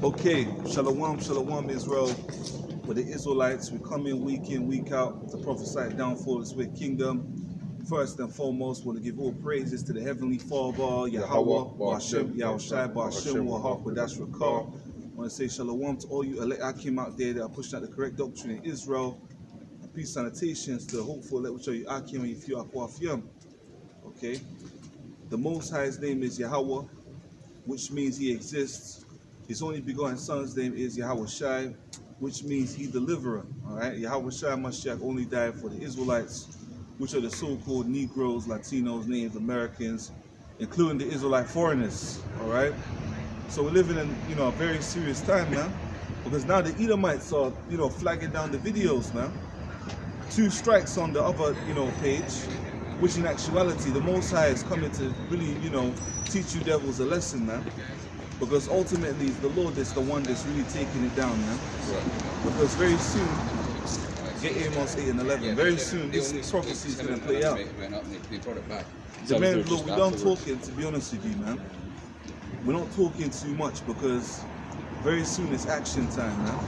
Okay, Shalom Israel. With the Israelites, we come in, week out, to prophesy downfall of this wicked kingdom. First and foremost, we want to give all praises to the Heavenly Father, YAHAWAH, YAHAWASHAI, YAHAWASHAI. I want to say Shalom to all you elect Akim out there that are pushing out the correct doctrine in Israel. And peace salutations to the hopeful elect which are you Akim and you few Akwafiyam. Okay, the Most High's name is Yahawah, which means He exists. His only begotten Son's name is YAHAWASHAI, which means He deliverer. All right, YAHAWASHAI Mashiach only died for the Israelites, which are the so-called Negroes, Latinos, Natives Americans, including the Israelite foreigners. All right, so we're living in a very serious time, man, because now the Edomites are flagging down the videos, man. 2 strikes on the other page, which in actuality the Most High is coming to really teach you devils a lesson, man. Because ultimately, the Lord is the one that's really taking it down, man. Right. Because very soon, get Amos 8 and 11, very soon this prophecy is going to play out. The man, look, we don't talking, to be honest with you, man. We're not talking too much because very soon it's action time, man.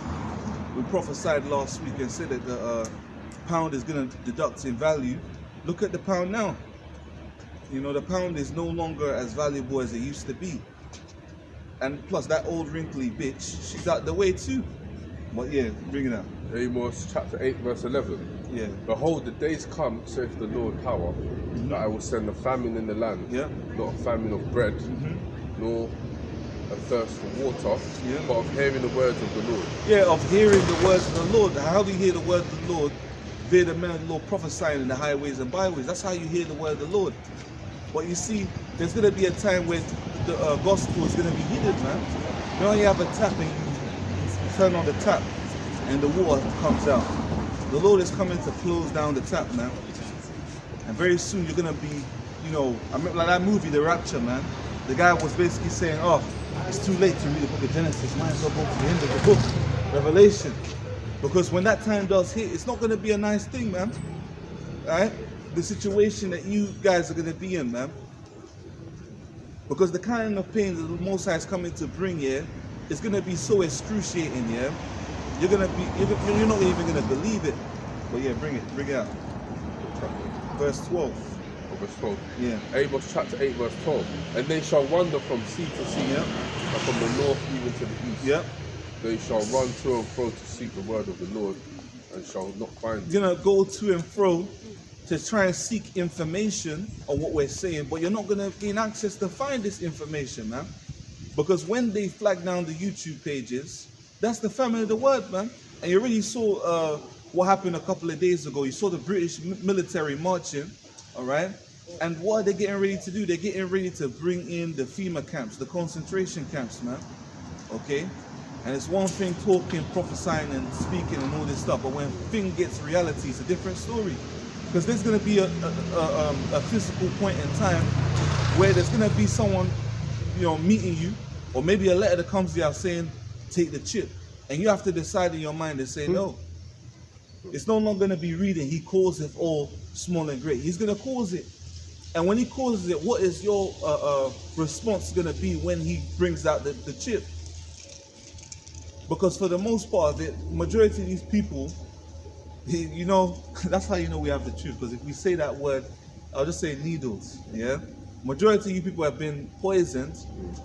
We prophesied last week and said that the pound is going to deduct in value. Look at the pound now. The pound is no longer as valuable as it used to be. And plus that old wrinkly bitch, she's out the way too. But yeah, bring it out. Amos chapter 8 verse 11. Yeah. Behold, the days come, saith the Lord power, that I will send a famine in the land. Yeah. Not a famine of bread, nor a thirst for water, but of hearing the words of the Lord. Yeah, of hearing the words of the Lord. How do you hear the word of the Lord? Via the man of the Lord prophesying in the highways and byways. That's how you hear the word of the Lord. But you see, there's going to be a time when the gospel is going to be hidden, man. Now you have a tap and you turn on the tap and the water comes out. The Lord is coming to close down the tap, man. And very soon you're going to be, I remember like that movie, The Rapture, man. The guy was basically saying, oh, it's too late to read the book of Genesis. Might as well go to the end of the book, Revelation. Because when that time does hit, it's not going to be a nice thing, man. All right? The situation that you guys are going to be in, man. Because the kind of pain that the Most High is coming to bring here is going to be so excruciating, yeah? You're not even going to believe it. But yeah, bring it out. Verse 12. Verse 12. Yeah. Amos chapter 8 verse 12. And they shall wander from sea to sea, and from the north even to the east. Yep. They shall run to and fro to seek the word of the Lord, and shall not find it. You're going to go to and fro to try and seek information on what we're saying, but you're not going to gain access to find this information, man. Because when they flag down the YouTube pages, that's the famine of the word, man. And you already saw what happened a couple of days ago. You saw the British military marching, all right? And what are they getting ready to do? They're getting ready to bring in the FEMA camps, the concentration camps, man. Okay? And it's one thing talking, prophesying, and speaking and all this stuff, but when thing gets reality, it's a different story. Because there's going to be a physical point in time where there's going to be someone, meeting you, or maybe a letter that comes to you saying, take the chip. And you have to decide in your mind and say, no. It's no longer going to be reading, He causeth all small and great. He's going to cause it. And when He causes it, what is your response going to be when He brings out the chip? Because for the most part of it, majority of these people, that's how you know we have the truth. Because if we say that word, I'll just say needles, yeah? Majority of you people have been poisoned,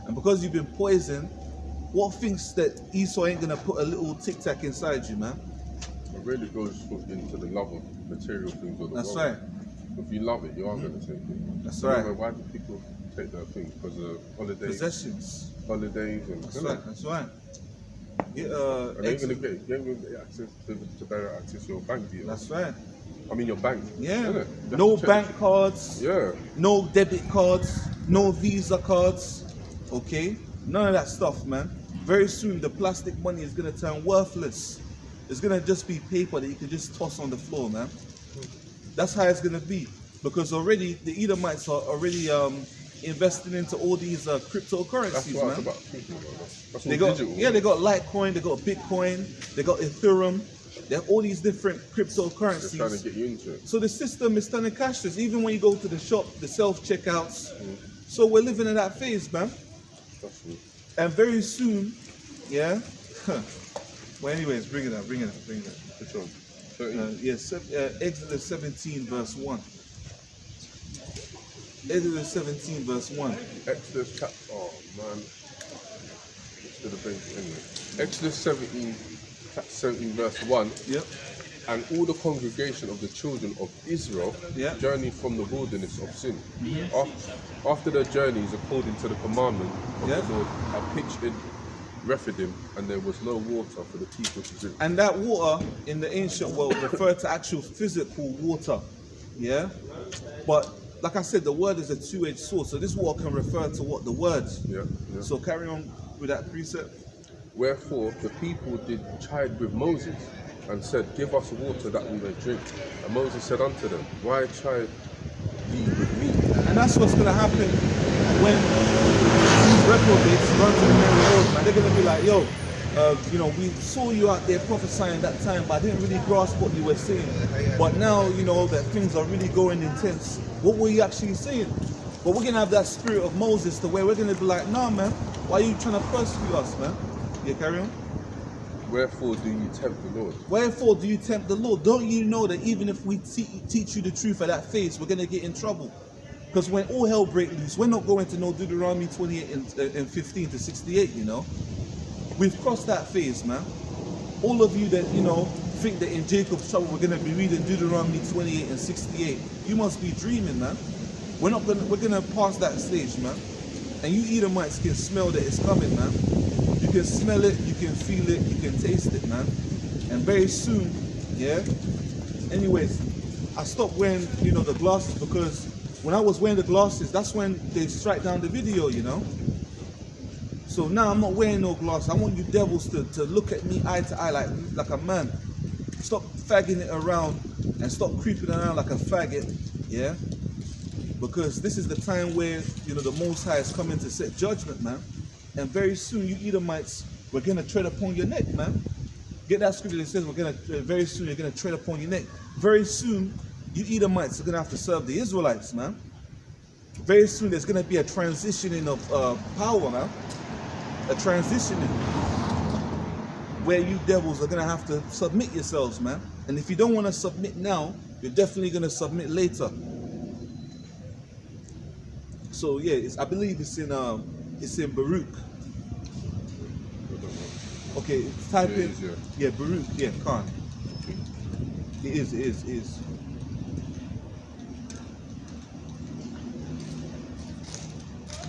and because you've been poisoned, what thinks that Esau ain't gonna put a little tic-tac inside you, man? It really goes into the love of material things or the That's world. right. If you love it, you are going to take it. That's right. Why do people take that thing? Because of holidays. Possessions. Holidays and That's right. That's right. You ain't gonna get access to better access your bank deal. That's right. I mean your bank. Yeah. No bank cards. Yeah. No debit cards. No Visa cards. Okay. None of that stuff, man. Very soon the plastic money is gonna turn worthless. It's gonna just be paper that you can just toss on the floor, man. That's how it's gonna be. Because already the Edomites are already investing into all these cryptocurrencies, That's what man. about thinking about that. That's They all got, digital. yeah, they got Litecoin, they got Bitcoin, they got Ethereum, they have all these different cryptocurrencies. They're trying to get you into it. So the system is turning cashless, even when you go to the shop, the self-checkouts. So we're living in that phase, man. That's true. And very soon, Yeah? Well, anyways, bring it up. Which one? 13. Exodus 17 verse 1. Exodus 17 verse 1. Exodus chapter. Oh man. It's to the base anyway. Exodus 17, chapter 17 verse 1. Yep. And all the congregation of the children of Israel journeyed from the wilderness of sin. After their journeys, according to the commandment of the Lord, had pitched in Rephidim, and there was no water for the people to drink. And that water in the ancient world referred to actual physical water. Yeah? But like I said, the word is a two-edged sword, so this water can refer to what? The words. Yeah. So carry on with that precept. Wherefore the people did chide with Moses, and said, Give us water that we may drink. And Moses said unto them, Why chide ye with me? And that's what's going to happen when these reprobates run to the merry road, man. They're going to be like, yo, we saw you out there prophesying that time, but I didn't really grasp what you were saying. But now, that things are really going intense. What were you actually saying? But we're going to have that spirit of Moses, the way we're going to be like, nah, man, why are you trying to persecute us, man? Yeah, carry on. Wherefore do you tempt the Lord? Wherefore do you tempt the Lord? Don't you know that even if we teach you the truth at that phase, we're going to get in trouble? Because when all hell breaks loose, we're not going to know Deuteronomy 28 and 15 to 68, We've crossed that phase, man. All of you that, think that in Jacob's trouble we're going to be reading Deuteronomy 28 and 68, you must be dreaming, man. We're going to pass that stage, man. And you Edomites can smell that it's coming, man. You can smell it, you can feel it, you can taste it, man. And very soon, anyways, I stopped wearing, the glasses, because when I was wearing the glasses, that's when they strike down the video, So now I'm not wearing no glasses. I want you devils to look at me eye to eye like a man. Stop fagging it around and stop creeping around like a faggot, Because this is the time where, the Most High is coming to set judgment, man. And very soon, you Edomites, we're going to tread upon your neck, man. Get that scripture that says very soon you're going to tread upon your neck. Very soon, you Edomites are going to have to serve the Israelites, man. Very soon, there's going to be a transitioning of power, man. A transitioning where you devils are going to have to submit yourselves, man. And if you don't want to submit now, you're definitely going to submit later. So, I believe it's in Baruch. Okay, type in. Baruch. Yeah, Khan. It is.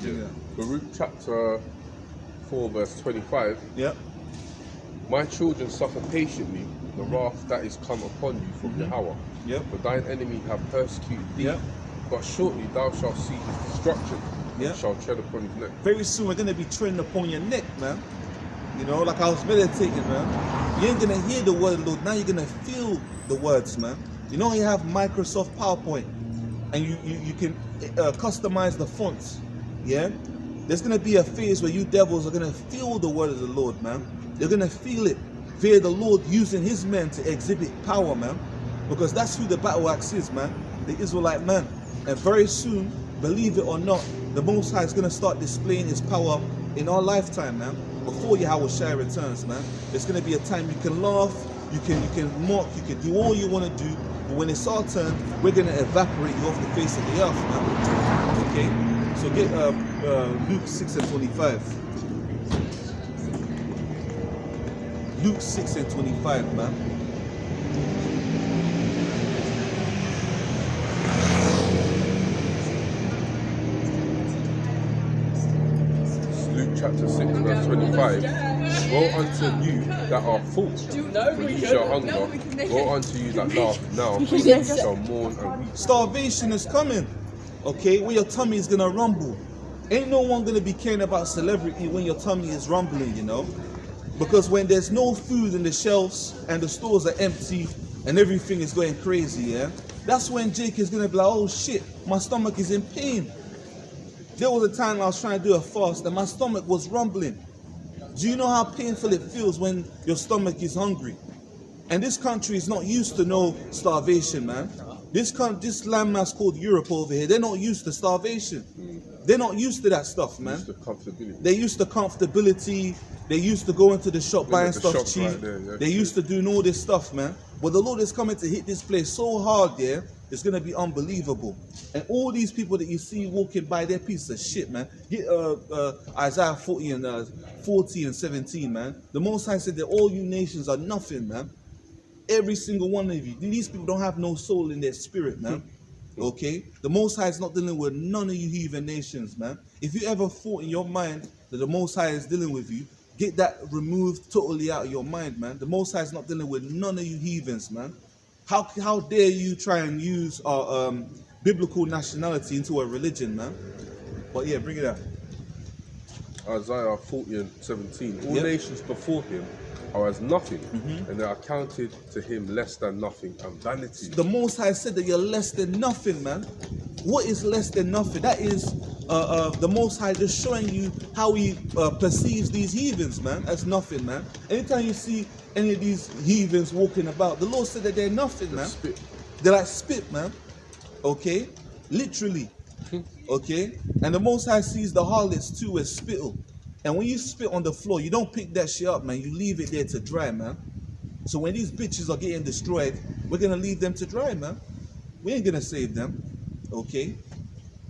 Yeah. Baruch chapter 4 verse 25. Yeah. My children suffer patiently the wrath that is come upon you from YAHAWAH. Yeah. For thine enemy have persecuted thee. Yeah. But shortly thou shalt see his destruction. And shall tread upon his neck. Very soon we're going to be treading upon your neck, man. Like I was meditating, man. You ain't going to hear the word of the Lord. Now you're going to feel the words, man. You have Microsoft PowerPoint. And you can customize the fonts. Yeah? There's going to be a phase where you devils are going to feel the word of the Lord, man. You're going to feel it via the Lord using his men to exhibit power, man. Because that's who the battle axe is, man. The Israelite man. And very soon, believe it or not, the Most High is going to start displaying his power in our lifetime, man. Before YAHAWASHAI returns, man. There's going to be a time you can laugh, you can mock, you can do all you want to do. But when it's our turn, we're going to evaporate you off the face of the earth, man. Okay? So get Luke 6 and 25. Luke 6 and 25, man. Luke chapter 6 verse 25. Woe unto you that are full, for you shall hunger. Woe unto you that laugh now, for you shall mourn and weep. Starvation is coming. Okay, when your tummy is gonna rumble. Ain't no one gonna be caring about celebrity when your tummy is rumbling, Because when there's no food in the shelves and the stores are empty and everything is going crazy, that's when Jake is gonna be like, oh shit, my stomach is in pain. There was a time I was trying to do a fast and my stomach was rumbling. Do you know how painful it feels when your stomach is hungry? And this country is not used to no starvation, man. This landmass called Europe over here, they're not used to starvation. They're not used to that stuff, man. Used to comfortability. They're used to comfortability. They used to go into the shop buying stuff cheap. Right there, yeah, they used to doing all this stuff, man. But the Lord is coming to hit this place so hard, yeah, it's going to be unbelievable. And all these people that you see walking by, they're pieces of shit, man. Get Isaiah 40 and 17, man. The Most High said that all you nations are nothing, man. Every single one of you. These people don't have no soul in their spirit, man. Okay? The Most High is not dealing with none of you heathen nations, man. If you ever thought in your mind that the Most High is dealing with you, get that removed totally out of your mind, man. The Most High is not dealing with none of you heathens, man. How dare you try and use our biblical nationality into a religion, man? But yeah, bring it out. Isaiah 40 and 17. All nations before him are as nothing, and they are counted to him less than nothing and vanity. The Most High said that you're less than nothing, man. What is less than nothing? That is the Most High just showing you how he perceives these heathens, man, as nothing, man. Anytime you see any of these heathens walking about, the Lord said that they're nothing, man. Spit. They're like spit, man. Okay? Literally. Okay? And the Most High sees the harlots too as spittle. And when you spit on the floor, you don't pick that shit up, man. You leave it there to dry, man. So when these bitches are getting destroyed, we're going to leave them to dry, man. We ain't going to save them. Okay?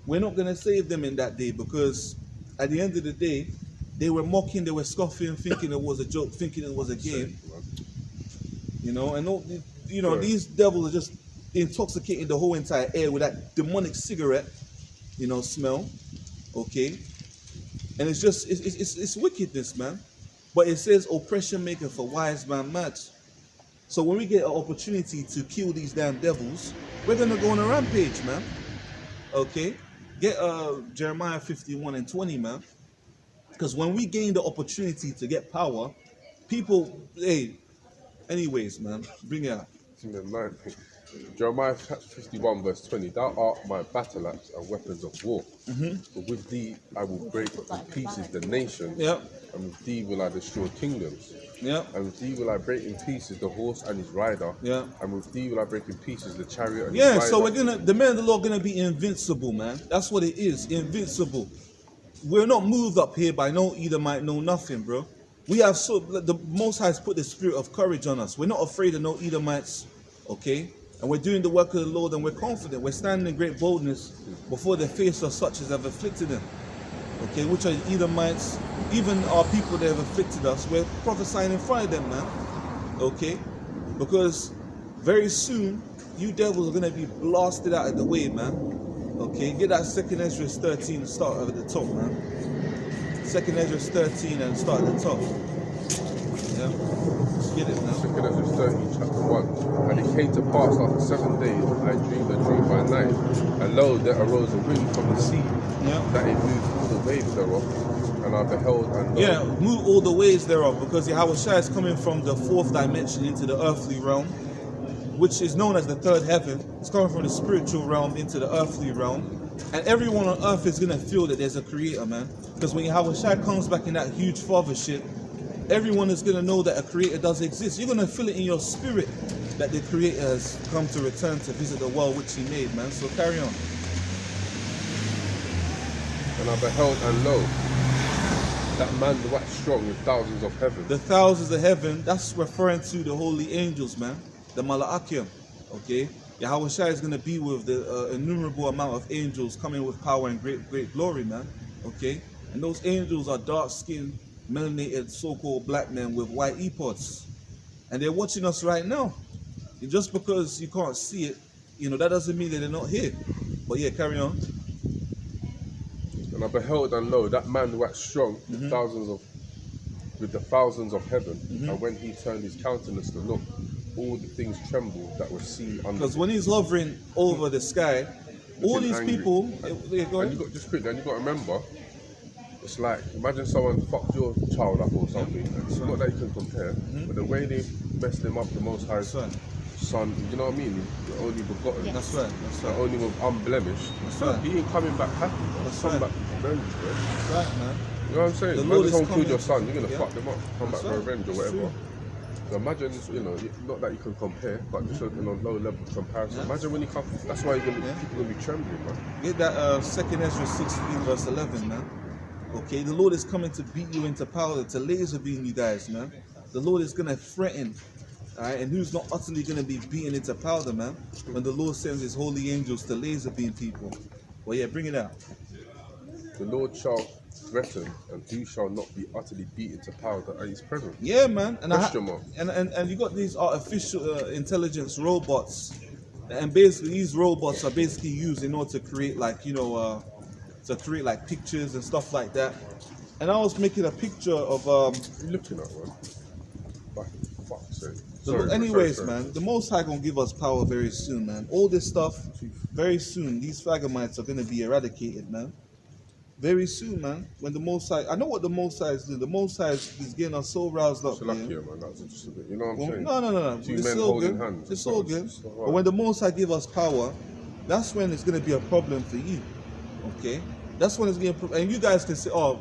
We're not going to save them in that day, because at the end of the day, they were mocking, they were scoffing, thinking it was a joke, thinking it was a game. You know, and all, you know, these devils are just intoxicating the whole entire air with that demonic cigarette, you know, smell. Okay? And it's just, it's wickedness, man. But it says oppression maketh a wise man mad. So when we get an opportunity to kill these damn devils, we're going to go on a rampage, man. Okay? Get Jeremiah 51 and 20, man. Because when we gain the opportunity to get power, people, hey, anyways, man, bring it out. Jeremiah 51 verse 20. Thou art my battle axe and weapons of war. But with thee I will break in pieces the nations. And with thee will I destroy kingdoms. And with thee will I break in pieces the horse and his rider. And with thee will I break in pieces the chariot and his rider. So the men of the Lord are gonna be invincible, man. That's what it is, invincible. We're not moved up here by no Edomite, no nothing, bro. We have the Most High has put the spirit of courage on us. We're not afraid of no Edomites, okay? And we're doing the work of the Lord, and we're confident. We're standing in great boldness before the face of such as have afflicted them. Okay, which are Edomites, even our people that have afflicted us. We're prophesying in front of them, man. Okay? Because very soon, you devils are going to be blasted out of the way, man. Okay? Get that 2nd Ezra 13 and start at the top, man. 2nd Ezra 13 and start at the top. Yeah? Get it now. 2nd Ezra 13, chapter 1. And it came to pass after 7 days, I dreamed a dream by night. And lo, there arose a wind from the sea, that it moved all the waves thereof. And I beheld and lo, move all the waves thereof, because YAHAWASHAI is coming from the 4th dimension into the earthly realm, which is known as the 3rd heaven. It's coming from the spiritual realm into the earthly realm. And everyone on earth is going to feel that there's a creator, man. Because when YAHAWASHAI comes back in that huge fathership, everyone is going to know that a creator does exist. You're going to feel it in your spirit that the creator has come to return to visit the world which he made, man. So carry on. And I beheld and lo, that man waxed strong with thousands of heaven. The thousands of heaven, that's referring to the holy angels, man. The Mala'akim, okay? YAHAWASHAI is going to be with the innumerable amount of angels coming with power and great glory, man. Okay? And those angels are dark-skinned, melanated, so-called black men with white earpods. And they're watching us right now. And just because you can't see it, you know, that doesn't mean that they're not here. But yeah, carry on. And I beheld and lo, that man waxed strong with the thousands of heaven. And when he turned his countenance to look, all the things trembled that were seen under. Because when he's hovering over the sky, all these people. Just quickly, and you got to remember, it's like, imagine someone fucked your child up or something. It's not that you can compare, but the way they messed him up, the Most High son, you know what I mean? The only begotten. That's right. The only with unblemished. He ain't coming back happy. That's come back revenge, bro. That's right, man. You know what I'm saying? The Lord is killed your son, you're gonna fuck them up. Come back for revenge or whatever. So imagine, you know, not that you can compare, but just on a low level comparison. Imagine when you come, that's why people are going to be trembling, man. Get that 2nd Ezra 16 verse 11, man. Okay, the Lord is coming to beat you into powder, to laser beam you guys, man. The Lord is going to threaten, all right, and who's not utterly going to be beaten into powder, man, when the Lord sends his holy angels to laser beam people. Well, yeah, bring it out. The Lord shall threaten, and who shall not be utterly beaten to powder at his presence? Yeah, man. And and you got these artificial intelligence robots, and basically these robots are basically used in order to create, like, you know, like pictures and stuff like that. And I was making a picture of You're looking at one. Fuck's sake. Anyways, man, the Most High gonna give us power very soon, man. All this stuff, very soon, these Phagamites are gonna be eradicated, man. Very soon, man. When the Most High, I know what the Most High is doing. The Most High is getting us so roused up, man. That's just a bit. You know what I'm saying? No. Two it's men all holding good. hands. It's all good. But when the Most High give us power, that's when it's gonna be a problem for you. Okay? That's when it's gonna. And you guys can say, "Oh,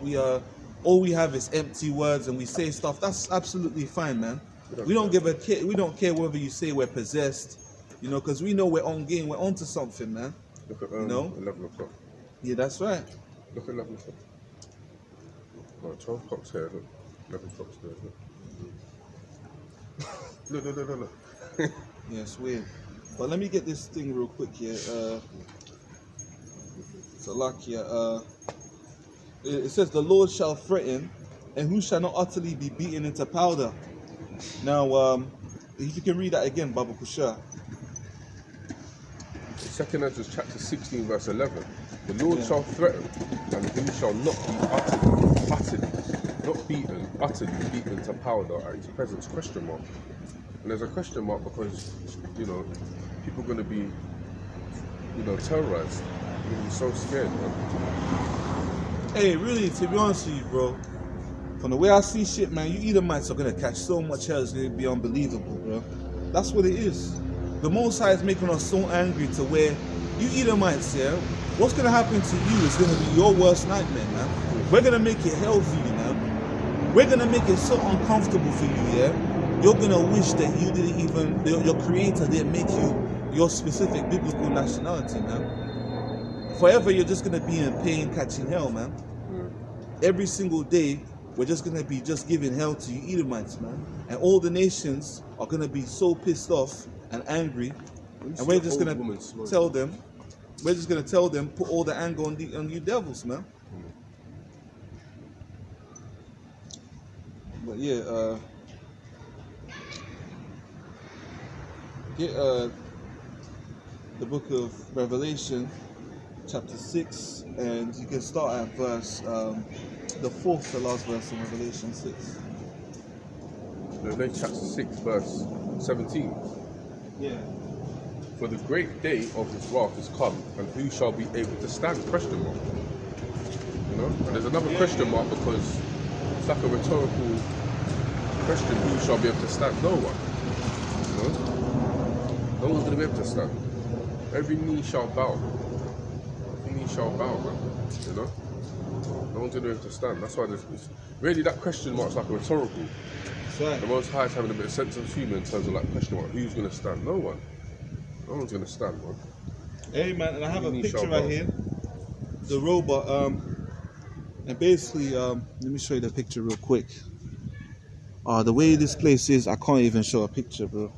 all we have is empty words and we say stuff." That's absolutely fine, man. We don't give a care. We don't care whether you say we're possessed, you know, because we know we're on game. We're onto something, man. Look at you know? 11 o'clock. Yeah, that's right. Look at 11 o'clock. Right, 12 o'clock's here. Look, 11 o'clock's there. Look. Look. Yeah, it's weird. But let me get this thing real quick here. It says, "The Lord shall threaten, and who shall not utterly be beaten into powder." Now, if you can read that again, Baba Kusha. 2nd Ezra chapter 16 verse 11. The Lord shall threaten, and who shall not be utterly beaten to powder at his presence? Question mark. And there's a question mark because, you know, people are going to be, you know, terrorized. They're going to be so scared, man. Hey, really, to be honest with you, bro, from the way I see shit, man, you Edomites are going to catch so much hell, it's going to be unbelievable, bro. That's what it is. The Most High is making us so angry to where you Edomites, yeah, what's going to happen to you is going to be your worst nightmare, man. We're going to make it hell for you, man. We're going to make it so uncomfortable for you, yeah. You're going to wish that you didn't even, your creator didn't make you your specific biblical nationality, man. Forever, you're just going to be in pain catching hell, man. Every single day, we're just going to be just giving hell to you Edomites, man. And all the nations are going to be so pissed off and angry. And we're just going to tell them, put all the anger on you devils, man. But yeah, get the book of Revelation, chapter 6, and you can start at verse, the 4th to last verse of Revelation 6. Revelation chapter 6, verse 17. Yeah. For the great day of his wrath is come, and who shall be able to stand? Question mark. You know? And there's another question mark because it's like a rhetorical question, who shall be able to stand? No one. You know? No one's going to be able to stand. Every knee shall bow. Every knee shall bow, man. You know? No one's going to be able to stand. That's why there's really that question mark's like a rhetorical. Right. The Most High is having a bit of sense of humour in terms of like question mark, who's going to stand? No one. No one's going to stand, man. Hey, man, and I have a picture right here. The robot, and basically, let me show you the picture real quick. The way this place is, I can't even show a picture, bro.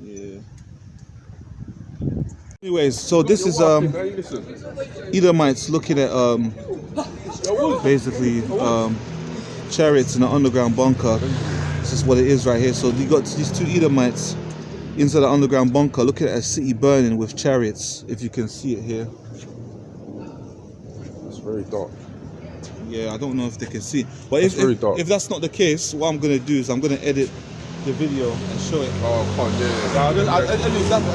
Yeah. Anyways, so this is Edomites looking at basically chariots in an underground bunker. This is what it is right here. So you got these two Edomites inside the underground bunker looking at a city burning with chariots, if you can see it here. It's very dark. Yeah, I don't know if they can see. But if that's not the case, what I'm going to do is I'm going to edit the video and show it. Oh,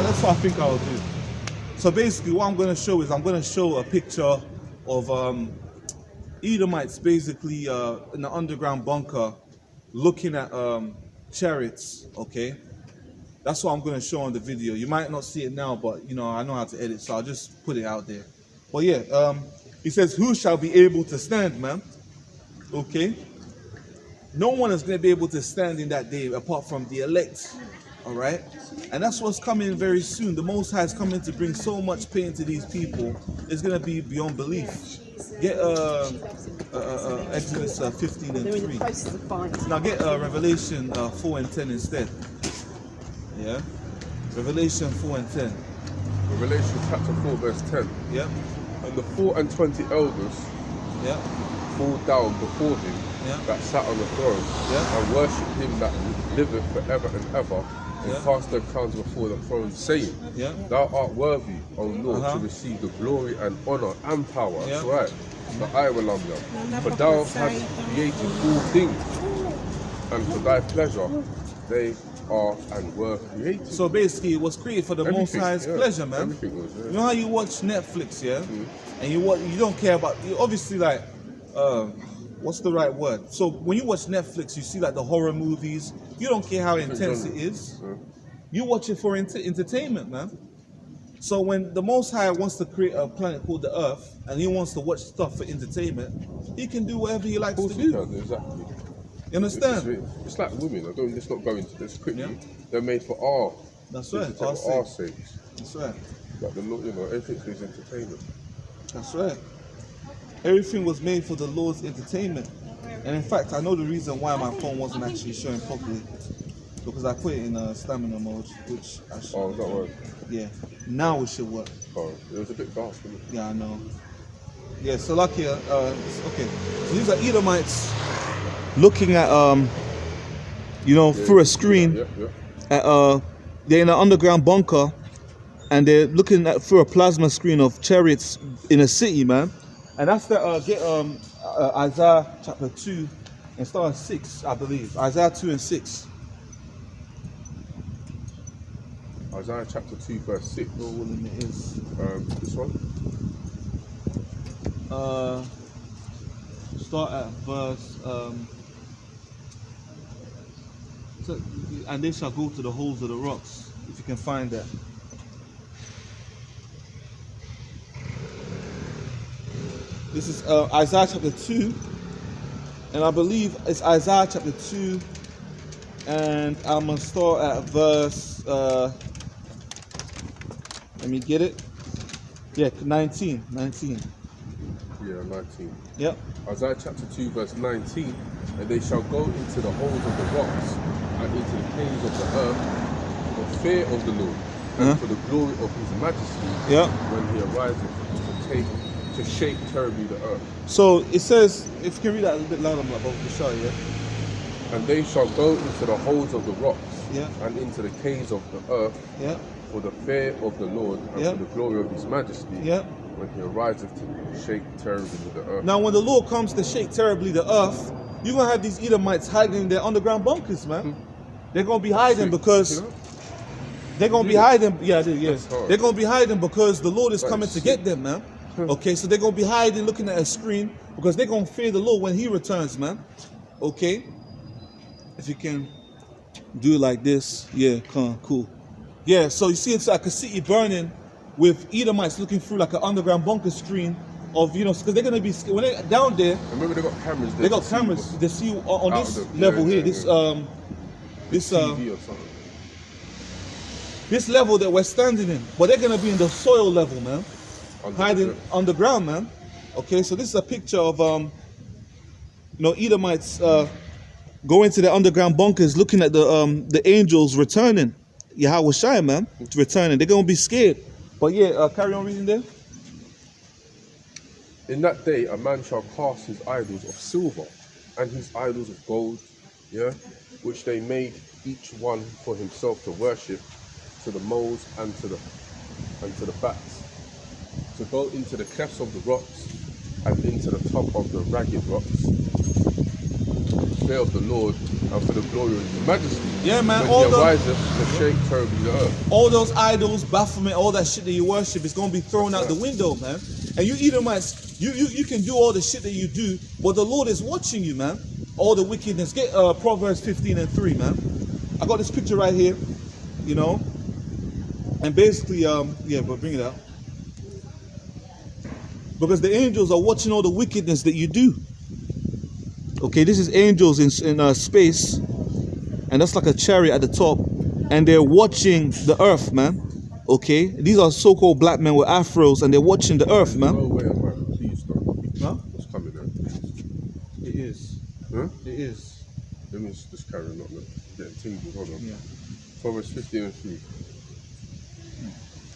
that's what I think I'll do. So basically what I'm going to show is I'm going to show a picture of Edomites basically in the underground bunker looking at chariots, okay? That's what I'm going to show on the video. You might not see it now, but you know, I know how to edit, so I'll just put it out there. But yeah, he says, who shall be able to stand, man? Okay? No one is going to be able to stand in that day apart from the elect. All right? And that's what's coming very soon. The Most High is coming to bring so much pain to these people. It's going to be beyond belief. Get Exodus 15 and 3. Now get Revelation 4 and 10 instead. Yeah? Revelation 4 and 10. Revelation chapter 4 verse 10. Yeah. And the 24 elders fall down before him that sat on the throne and worship him that liveth forever and ever, and cast their crowns before the throne, saying, Thou art worthy, O Lord, to receive the glory and honor and power. That's right. But I will love them. For thou hast created all things, and for thy pleasure they are and were created. So basically, it was created for the Most High's pleasure, man. Everything was, You know how you watch Netflix, and you don't care about, obviously, like, what's the right word? So when you watch Netflix, you see like the horror movies. You don't care how intense it is. You watch it for entertainment, man. So when the Most High wants to create a planet called the Earth, and he wants to watch stuff for entertainment, he can do whatever he likes to do. Exactly. You understand? It's like women. Let's not go into this quickly. They're made for our. That's right. Our sakes. That's right. Like everything is entertainment. That's right. Everything was made for the Lord's entertainment. And in fact, I know the reason why my phone wasn't actually showing properly. Because I put it in stamina mode, which I should. Oh, is that right? Yeah. Now it should work. Oh, it was a bit dark, wasn't it? Yeah, I know. Yeah, so lucky. Okay. So these are Edomites looking at, through a screen. They're in an underground bunker, and they're looking at through a plasma screen of chariots in a city, man. And that's the Isaiah chapter 2 and start at 6, I believe. Isaiah 2 and 6. Isaiah chapter 2 verse 6. Oh, well, it is. This one? Start at verse and they shall go to the holes of the rocks, if you can find that. This is Isaiah chapter 2, and I believe it's Isaiah chapter 2, and I'm going to start at verse, let me get it. Yeah, 19. Yeah, 19. Yep. Isaiah chapter 2 verse 19. And they shall go into the holes of the rocks and into the caves of the earth for fear of the Lord and for the glory of his majesty when he arises to shake terribly the earth. So it says, if you can read that a little bit louder above the show, And they shall go into the holes of the rocks and into the caves of the earth for the fear of the Lord and for the glory of his majesty when he arises to shake terribly the earth. Now when the Lord comes to shake terribly the earth, you're going to have these Edomites hiding in their underground bunkers, man. They're going to be hiding because... They're going to be hiding... Yeah, they're going to be hiding because the Lord is coming to get them, man. Okay, so they're going to be hiding, looking at a screen, because they're going to fear the Lord when he returns, man. Okay? If you can do it like this. Yeah, cool. Yeah, so you see it's like a city burning with Edomites looking through like an underground bunker screen of, because they're going to be, when they're down there... Remember they got cameras there. They got cameras to see on this level here, this TV or something. This level that we're standing in. But they're going to be in the soil level, man. Hiding underground, man. Okay, so this is a picture of Edomites going to the underground bunkers, looking at the angels returning. YAHAWASHAI, man, returning. They're gonna be scared. But yeah, carry on reading there. In that day, a man shall cast his idols of silver and his idols of gold, which they made each one for himself to worship, to the moles and to the bats, to go into the clefts of the rocks and into the top of the ragged rocks, for the fear of the Lord and for the glory of his majesty. Yeah, man. When he arises to shake terribly the earth. All those idols, Baphomet, all that shit that you worship is going to be thrown out the window, man. And you Edomites, you can do all the shit that you do, but the Lord is watching you, man. All the wickedness. Get Proverbs 15 and 3, man. I got this picture right here, and basically, but bring it out. Because the angels are watching all the wickedness that you do. Okay, this is angels in space, and that's like a chariot at the top, and they're watching the earth, man. Okay, these are so-called black men with afros, and they're watching the earth, man. No way, man. Please stop. Huh? What's coming there, please? It is. Huh? It is. Let me just carry on, man. Getting tingles. Hold on. Yeah. Proverbs 15 and 3.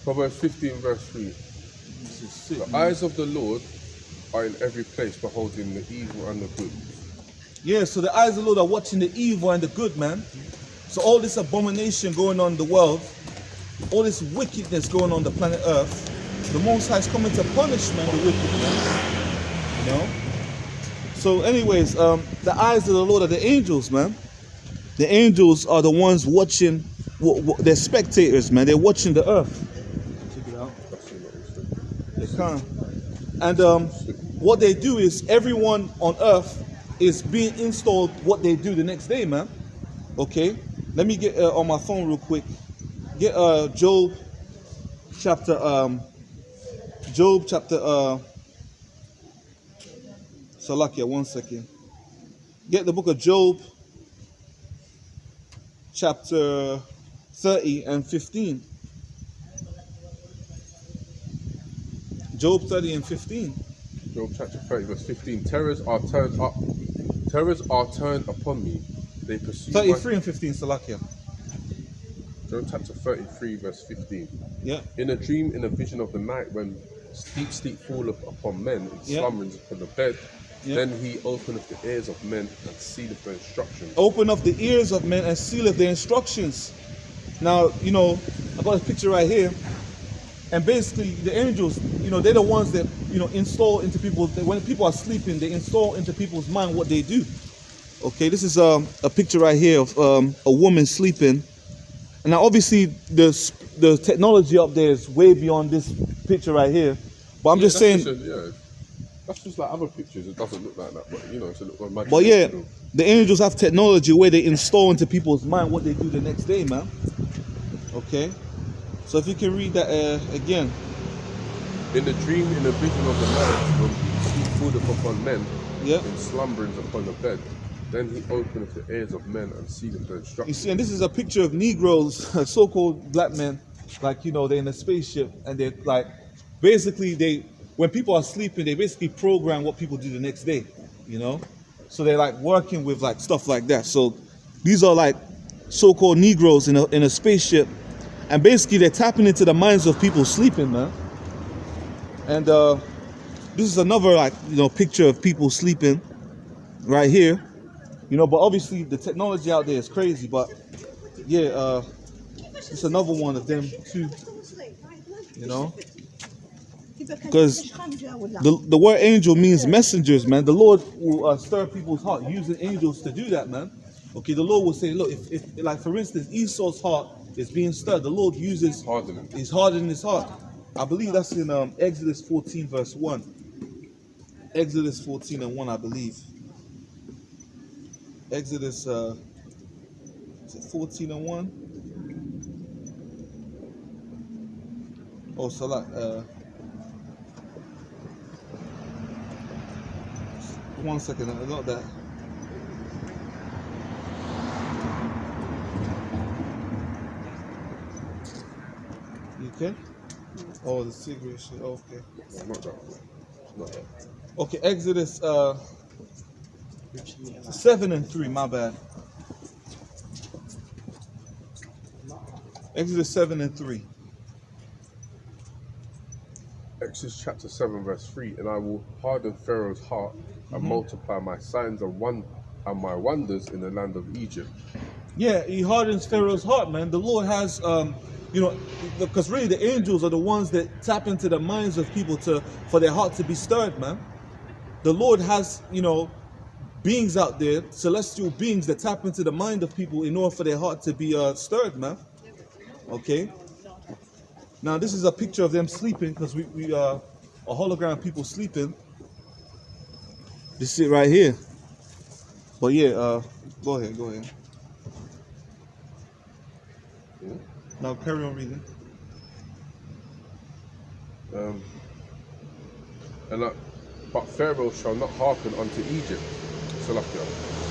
Proverbs 15 verse 3. This is sick, The man. eyes of the Lord are in every place, beholding the evil and the good. Yeah, so the eyes of the Lord are watching the evil and the good, man. So all this abomination going on in the world, all this wickedness going on the planet Earth, the Most High is coming to punish, man, the wicked, man. You know? So anyways, the eyes of the Lord are the angels, man. The angels are the ones watching, they're spectators, man. They're watching the earth. Check it out. They can't. And what they do is everyone on earth is being installed what they do the next day, man. Okay? Let me get on my phone real quick. Get Job chapter Salakia, 1 second. Get the book of Job chapter 30 and 15. Job 30 and 15. Job chapter 30 verse 15. Terrors are turned upon me. They pursue 33 and 15, Salakia. Job chapter 33 verse 15. Yeah. In a dream, in a vision of the night, when deep sleep falleth upon men, and slumberings upon the bed, then he openeth the ears of men and sealeth their instructions. Open up the ears of men and sealeth their instructions. Now, you know, I got a picture right here. And basically, the angels, you know, they're the ones that, you know, install into people, when people are sleeping, they install into people's mind what they do. Okay, this is a picture right here of a woman sleeping. And now, obviously, the technology up there is way beyond this picture right here. But I'm just saying... That's just like other pictures. It doesn't look like that, but, you know, it's a little imagination. But yeah, the angels have technology where they install into people's mind what they do the next day, man. Okay? So if you can read that again. In the dream, in the vision of the night, when sleep falleth upon men, and slumberings upon the bed, then he openeth the ears of men and sealeth their instructions. You see, and this is a picture of Negroes, so-called black men, like, you know, they're in a spaceship, and they're like, basically when people are sleeping, they basically program what people do the next day, you know? So they're like working with like stuff like that. So these are like so-called Negroes in a spaceship, and basically they're tapping into the minds of people sleeping, man. And this is another, like, you know, picture of people sleeping right here, you know. But obviously the technology out there is crazy. But yeah, it's another one of them too, you know. Because the word angel means messengers, man. The Lord will stir people's heart using angels to do that, man. Okay, the Lord will say, look, if like for instance Esau's heart is being stirred, the Lord uses hardening his heart. I believe that's in Exodus 14 verse 1. Exodus 14 and 1, I believe. Exodus is it 14 and 1? Oh, Salah. 1 second, I got that. You okay? Oh, the cigarette shit. Oh, okay. No, not that. Not that. Okay, Exodus 7 and 3. My bad. Exodus 7 and 3. Exodus chapter 7 verse 3. And I will harden Pharaoh's heart and multiply my signs and my wonders in the land of Egypt. Yeah, he hardens Pharaoh's heart, man. The Lord has, you know, because really the angels are the ones that tap into the minds of people for their heart to be stirred, man. The Lord has, you know, beings out there, celestial beings that tap into the mind of people in order for their heart to be stirred, man. Okay. Now this is a picture of them sleeping, because we are a hologram of people sleeping. This is it right here. But yeah, go ahead. Now carry on reading. But Pharaoh shall not hearken unto Egypt. Salakia.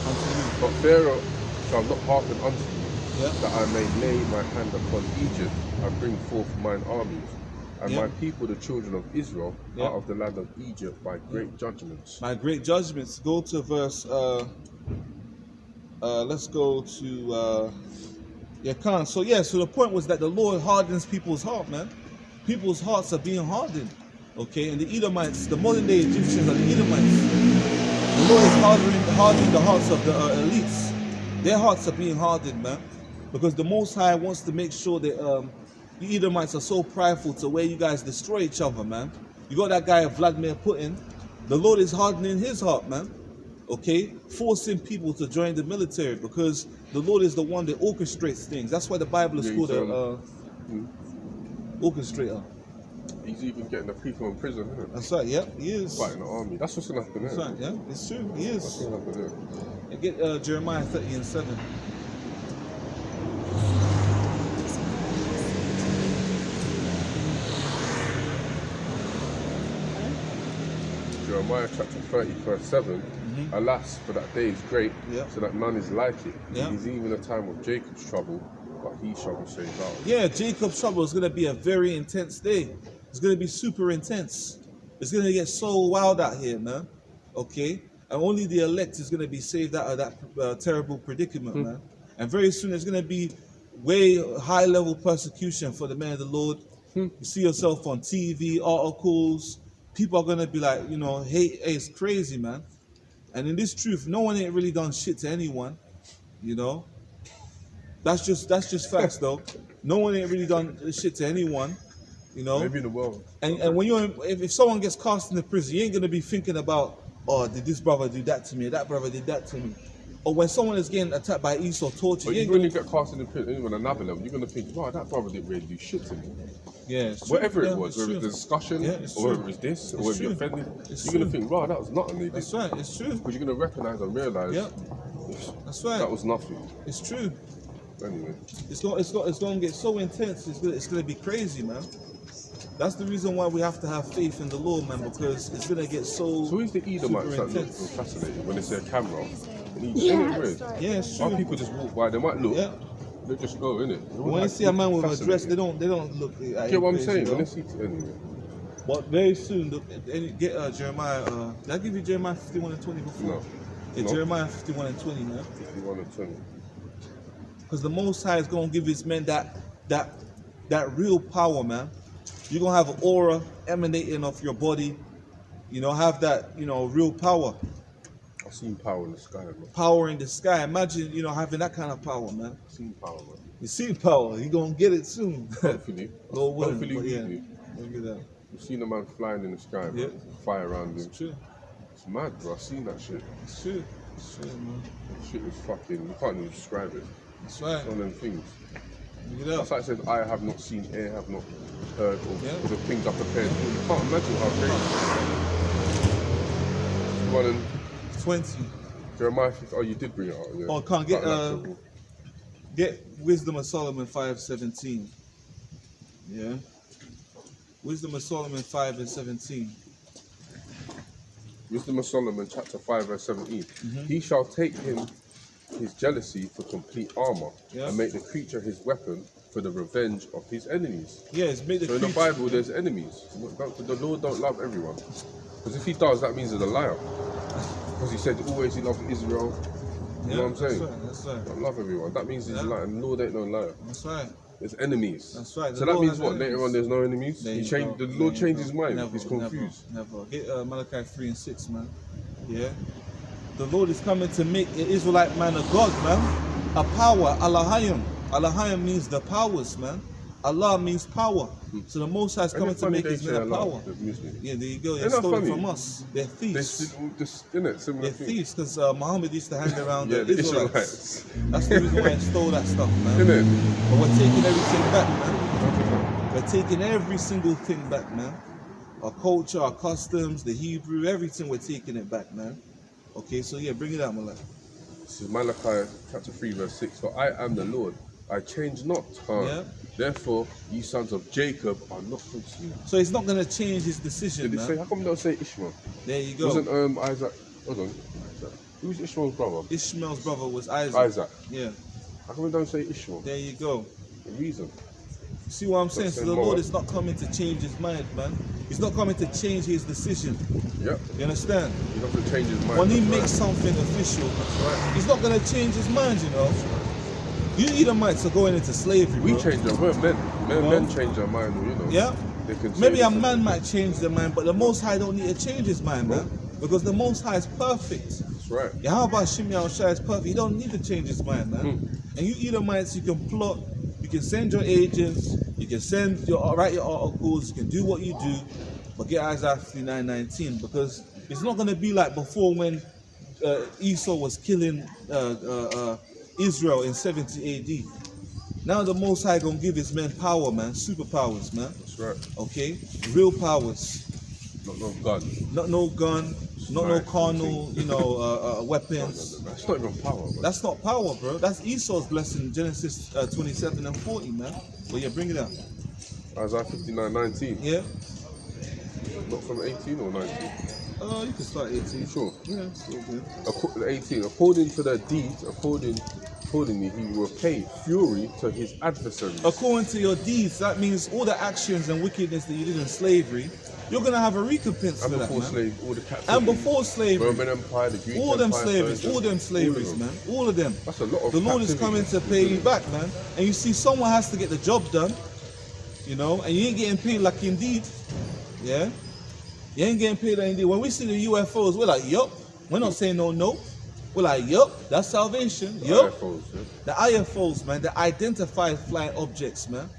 Unto you. But Pharaoh shall not hearken unto you, Yeah. that I may lay my hand upon Egypt and bring forth mine armies, and my people, the children of Israel, out of the land of Egypt by great judgments. By great judgments. Go to verse. Let's go to. Khan. So so the point was that the Lord hardens people's heart, man. People's hearts are being hardened. Okay, and the Edomites, the modern day Egyptians are the Edomites. The Lord is hardening the hearts of the elites. Their hearts are being hardened, man. Because the Most High wants to make sure that the Edomites are so prideful to where you guys destroy each other, man. You got that guy Vladimir Putin. The Lord is hardening his heart, man. Okay, forcing people to join the military because the Lord is the one that orchestrates things. That's why the Bible is called a orchestrator. He's even getting the people in prison, isn't it? That's right, yeah, he is. Fighting the army. That's what's going to happen, That's right, yeah, it's true, he is. That's what's going to happen, And get Jeremiah 30:7. Jeremiah chapter 30, verse 7. Alas, for that day is great, so that none is like it. It is even a time of Jacob's trouble, but he shall be saved out. Yeah, Jacob's trouble is going to be a very intense day. It's going to be super intense. It's going to get so wild out here, man. Okay? And only the elect is going to be saved out of that terrible predicament, man. And very soon there's going to be way high-level persecution for the man of the Lord. You see yourself on TV, articles. People are going to be like, hey, it's crazy, man. And in this truth, no one ain't really done shit to anyone, That's just facts, though. No one ain't really done shit to anyone, Maybe in the world. And when if someone gets cast in the prison, you ain't gonna be thinking about, oh, did this brother do that to me? That brother did that to me. Or when someone is getting attacked by Esau, tortured, but when you get cast in the prison, even on another level, you're gonna think, wow, that brother didn't really do shit to me. Yeah, it's true. Whatever it was, whether it's the discussion, or whether it's this, or whether you're offended, you're going to think, wow, that was nothing. That's right, it's true. Because you're going to recognize and realize, that's right. That was nothing. It's true. Anyway. It's going to get so intense, it's going to be crazy, man. That's the reason why we have to have faith in the Lord, man, because it's going to get so who's the Edomites that look fascinating when they see a camera? Yeah, it's true. Why people just walk by, they might look. Yeah. They just go, innit? When they see a man with a dress, they don't look at get what I'm saying? When they see anyway. But very soon, get Jeremiah. Did I give you Jeremiah 51:20 before? No. Jeremiah 51:20, man. 51:20. Because the Most High is going to give his men that real power, man. You're going to have an aura emanating off your body. Have that, real power. I've seen power in the sky, man. Power in the sky. Imagine, having that kind of power, man. I've seen power, man. You seen power. You're going to get it soon. Hopefully. Hopefully we do. Look at that. You've seen a man flying in the sky, man. Fire around him. It's true. It's mad, bro. I've seen that shit. It's true. It's true, man. That shit was fucking, you can't even describe it. That's right. It's one of them things. That's like it says, I have not seen, ear have not heard of the things I prepared. You can't imagine how crazy it is. 20. Jeremiah 50. Oh, you did bring it out. Yeah. Oh, can't get Wisdom of Solomon 5:17. Yeah. Wisdom of Solomon 5:17. Wisdom of Solomon chapter 5 verse 17. He shall take him his jealousy for complete armor and make the creature his weapon for the revenge of his enemies. Yes, make the so in the Bible there's enemies. The Lord don't love everyone. Because if he does, that means he's a liar. Because he said always he loves Israel. You know what I'm saying? That's right. Don't love everyone. That means he's a liar. And the Lord ain't no liar. That's right. There's enemies. That's right. So that means what? Later on there's no enemies? The Lord changed his mind. He's confused. Never. Get Malachi 3:6, man. Yeah. The Lord is coming to make an Israelite man a God, man. A power. Allahayim. Allahayim means the powers, man. Allah means power. So the Most High is coming to make his man a power. Yeah, there you go. They stole it from us. They're thieves. They're thieves because Muhammad used to hang around the Israelites. That's the reason why he stole that stuff, man. But we're taking everything back, man. We're taking every single thing back, man. Our culture, our customs, the Hebrew, everything, we're taking it back, man. Okay, so yeah, bring it out, Malachi. This is Malachi chapter 3 verse 6. For I am the Lord, I change not. Therefore, you sons of Jacob are not consumed. So he's not going to change his decision. Did he say? How come they don't say Ishmael? There you go. Wasn't Isaac? Hold on. Who's Ishmael's brother? Ishmael's brother was Isaac. Isaac. Yeah. How come we don't say Ishmael? There you go. The reason. See what I'm saying? So the Lord is not coming to change his mind, man. He's not coming to change his decision. Yep. You understand? He doesn't change his mind. When he makes something official, he's not going to change his mind, you know. You Edomites are going into slavery, We bro. change our mind. Men change our mind, you know. Yeah. They can Maybe a man might change their mind, but the Most High don't need to change his mind, man. Because the Most High is perfect. That's right. YAHAWASHAI is perfect. He don't need to change his mind, man. And you Edomites, you can plot, you can send your agents, you can write your articles, you can do what you do, but get Isaiah 59:19, because it's not going to be like before when Esau was killing Israel in 70 AD. Now the Most High gonna give his men power, man, superpowers, man. That's right. Okay, real powers. Not no gun. Not no gun, not no carnal, weapons. No. That's not even power, bro. That's not power, bro. That's Esau's blessing, Genesis 27 and 40, man. But yeah, bring it up. Isaiah 59:19. Yeah. Not from 18 or 19? You can start 18. Sure. Yeah, it's all good. 18. According to their deeds, accordingly, he will pay fury to his adversaries. According to your deeds, that means all the actions and wickedness that you did in slavery, you're gonna have a recompense for that, man. All the captivity, And before slavery, Roman Empire, the Greek all them Empire, slaveries, all them slaveries, man, all of them. That's a lot of The Lord is coming to pay you back, man. And you see, someone has to get the job done, you know, and you ain't getting paid like Indeed, yeah. You ain't getting paid like Indeed. When we see the UFOs, we're like, yup. We're not saying no. We're like, yup, that's salvation. Yup. The IFOs, man, the identified flying objects, man.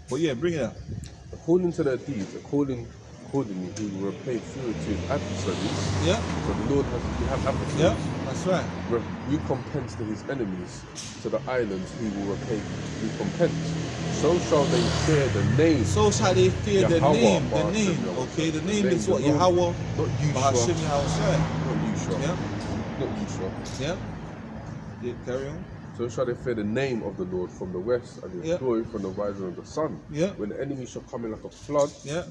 But yeah, bring it up. According to their deeds, accordingly, he will repay fury to his adversaries. Yeah. So the Lord has adversaries. Yeah, that's right. Recompense to his enemies, to the islands he will repay recompense. So shall they fear the name. So shall they fear the name. The name. Okay, the name is what? Yahawah. Not YAHAWASHAI. Not Yusha. Yeah. Not Yusha. Yeah. Yeah, carry on. So shall they fear the name of the Lord from the west, and his glory from the rising of the sun. Yeah. When the enemy shall come in like a flood. Yeah.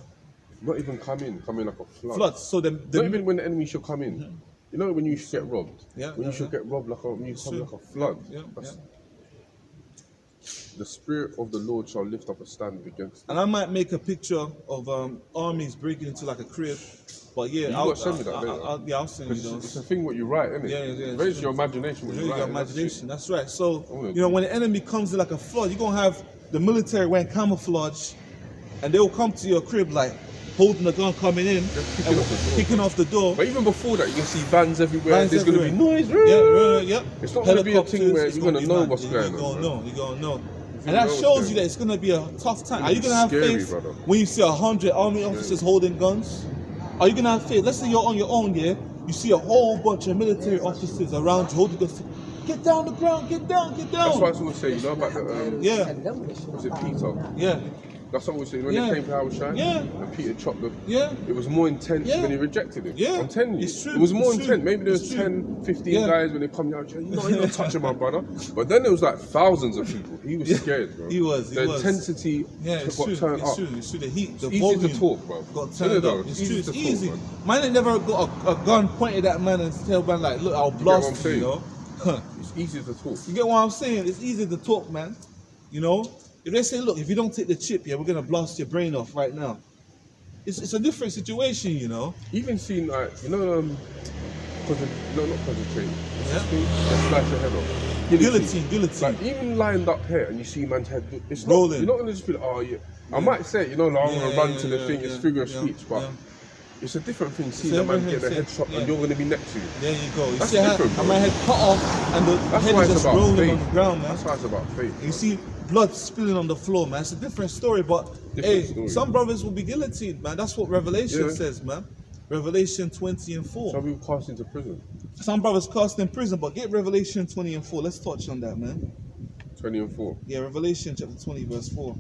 Not even come in like a flood. Flood. So not even when the enemy shall come in. You know when you should get robbed. Yeah. When you should get robbed when you come like a flood. Yeah. The Spirit of the Lord shall lift up a stand against them. And I might make a picture of armies breaking into like a crib. But yeah, I'll send me that later. I'll send you those. It's a thing what you write, isn't it? Yeah. Raise your imagination when you write. Your imagination, that's right. So, when the enemy comes in like a flood, you're going to have the military wearing camouflage, and they will come to your crib like holding the gun, coming in, kicking off the door. But even before that, you can see vans everywhere. There's going to be noise. Yeah. It's not going to be a thing where you're going to know what's going on. You're going to know. And that shows you that it's going to be a tough time. Are you going to have faith when you see 100 army officers holding guns? Are you going to have faith? Let's say you're on your own, yeah? You see a whole bunch of military officers around you holding guns. Get down the ground, get down. That's what I was going to say, you know about the, was it Peter? Yeah. That's what we were saying, when they came to YAHAWASHAI, and Peter chopped them, it was more intense when he rejected him. Yeah. I'm telling you, it's true. It was more intense. Maybe there was 10, 15 guys when they come out, you're not even touching my brother. But then there was like thousands of people. He was scared, bro. He was. The intensity got turned up. It's true. The heat, the it's volume easy to talk, bro. Got turned up. It's true. It's easy. Man ain't never got a gun pointed at man and tell man like, look, I'll blast you, you know? It's easy to talk. You get what I'm saying? It's easy to talk, man. You know? If they say, look, if you don't take the chip, we're going to blast your brain off right now. It's a different situation, you know? Even seen, like, not concentrate. Yeah. Slice your head off. Guillotine. Like, even lined up here and you see man's head, it's rolling. Not, you're not going to just be like, oh, yeah. I might say, I'm going to run to the thing, it's figure of speech, but it's a different thing. See the man get the head shot and you're going to be next to you. There you go. You that's see different, how my head cut off and the head is just rolling on the ground, man. That's why it's about faith. You see blood spilling on the floor, man. It's a different story, but some brothers will be guillotined, man. That's what Revelation says, man. Revelation 20 and 4. Some people cast into prison. Some brothers cast in prison, but get Revelation 20 and 4. Let's touch on that, man. 20 and 4. Yeah, Revelation chapter 20, verse 4.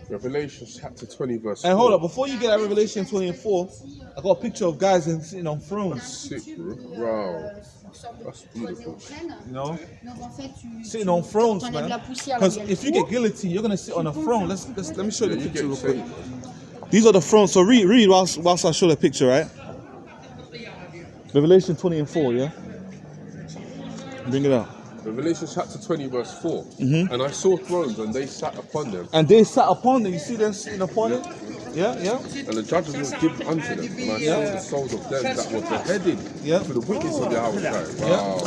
Revelation chapter 20, verse 4. And hold up, before you get at Revelation 20 and 4, I got a picture of guys sitting on thrones. Sick, bro. Wow. That's beautiful. You know? Sitting on thrones, man. Because if you get guillotined, you're going to sit on a throne. Let me show you the picture real quick. These are the thrones. So read whilst I show the picture, right? Revelation 20 and 4, yeah? Bring it out. Revelation chapter 20 verse 4. And I saw thrones and they sat upon them. And they sat upon them. You see them sitting upon it? Yeah. And the judgment was given unto them. And I saw the souls of them that were beheaded for the wickedness of YAHAWASHAI. Wow.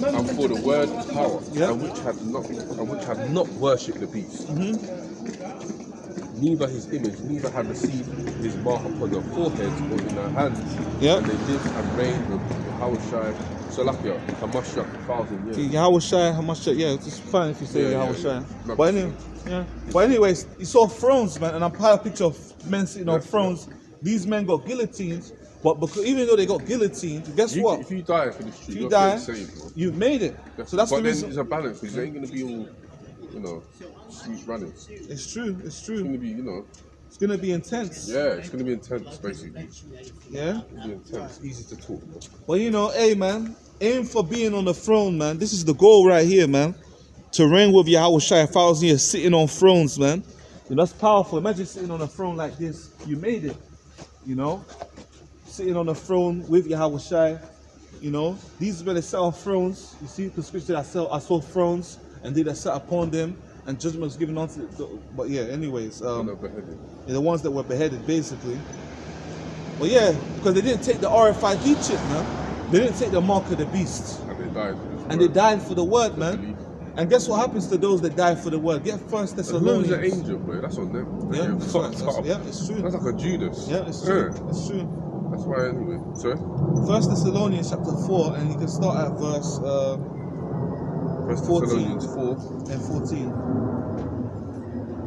And for the word of power, and which had not worshipped the beast. Neither his image, neither had received his mark upon their foreheads or in their hands. And they lived and reigned with YAHAWASHAI, Salakia, Hamashiach, 1,000 years. YAHAWASHAI, Hamashiach, yeah, it's fine if you say YAHAWASHAI. But anyways, you saw thrones, man, and I had a picture of men sitting on thrones. These men got guillotines, but because, even though they got guillotines, guess what? If you die for this truth, if you die, you've made it. So that's but the reason. There's a balance, because it ain't going to be all, smooth running. It's true. It's going to be, it's going to be intense. Yeah, it's going to be intense, basically. Yeah? It's going to be intense. Easy to talk. Well, hey, man, aim for being on the throne, man. This is the goal right here, man. To reign with YAHAWASHAI 1,000 years, sitting on thrones, man. That's powerful. Imagine sitting on a throne like this. You made it, Sitting on a throne with YAHAWASHAI, These men that sat on thrones. You see, the scripture I saw thrones, and they that sat upon them, and judgment was given unto them. But yeah, anyways, the ones that were beheaded, basically. But yeah, because they didn't take the RFID chip, man. They didn't take the mark of the beast. And they died. They died for the word, man. And guess what happens to those that die for the word? Get 1 Thessalonians. Who's an angel, bro? That's on them. Yeah, that's right. It's true. That's like a Judas. Yeah, it's true. It's true. That's why, anyway. Sorry? 1 Thessalonians chapter 4, and you can start at verse 14 and 14.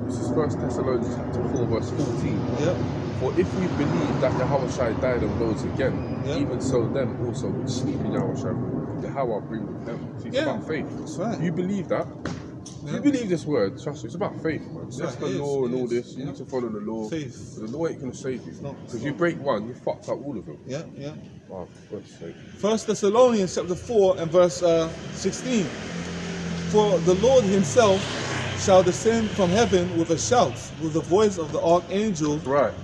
This is 1 Thessalonians chapter 4, verse 14. Yeah. For if we believe that YAHAWASHAI died and rose again, even so them also which sleep in YAHAWASHAI, Yahawah bring with them. See, it's about faith. That's right. You believe that? If you believe this word, trust me, it's about faith, man. That's the law and all this. You need to follow the law. Faith. The law ain't going to save you. Because if you break one, you fucked up all of them. Yeah. Wow, for God's sake. 1 Thessalonians chapter 4 and verse 16. For the Lord himself shall descend from heaven with a shout, with the voice of the archangel,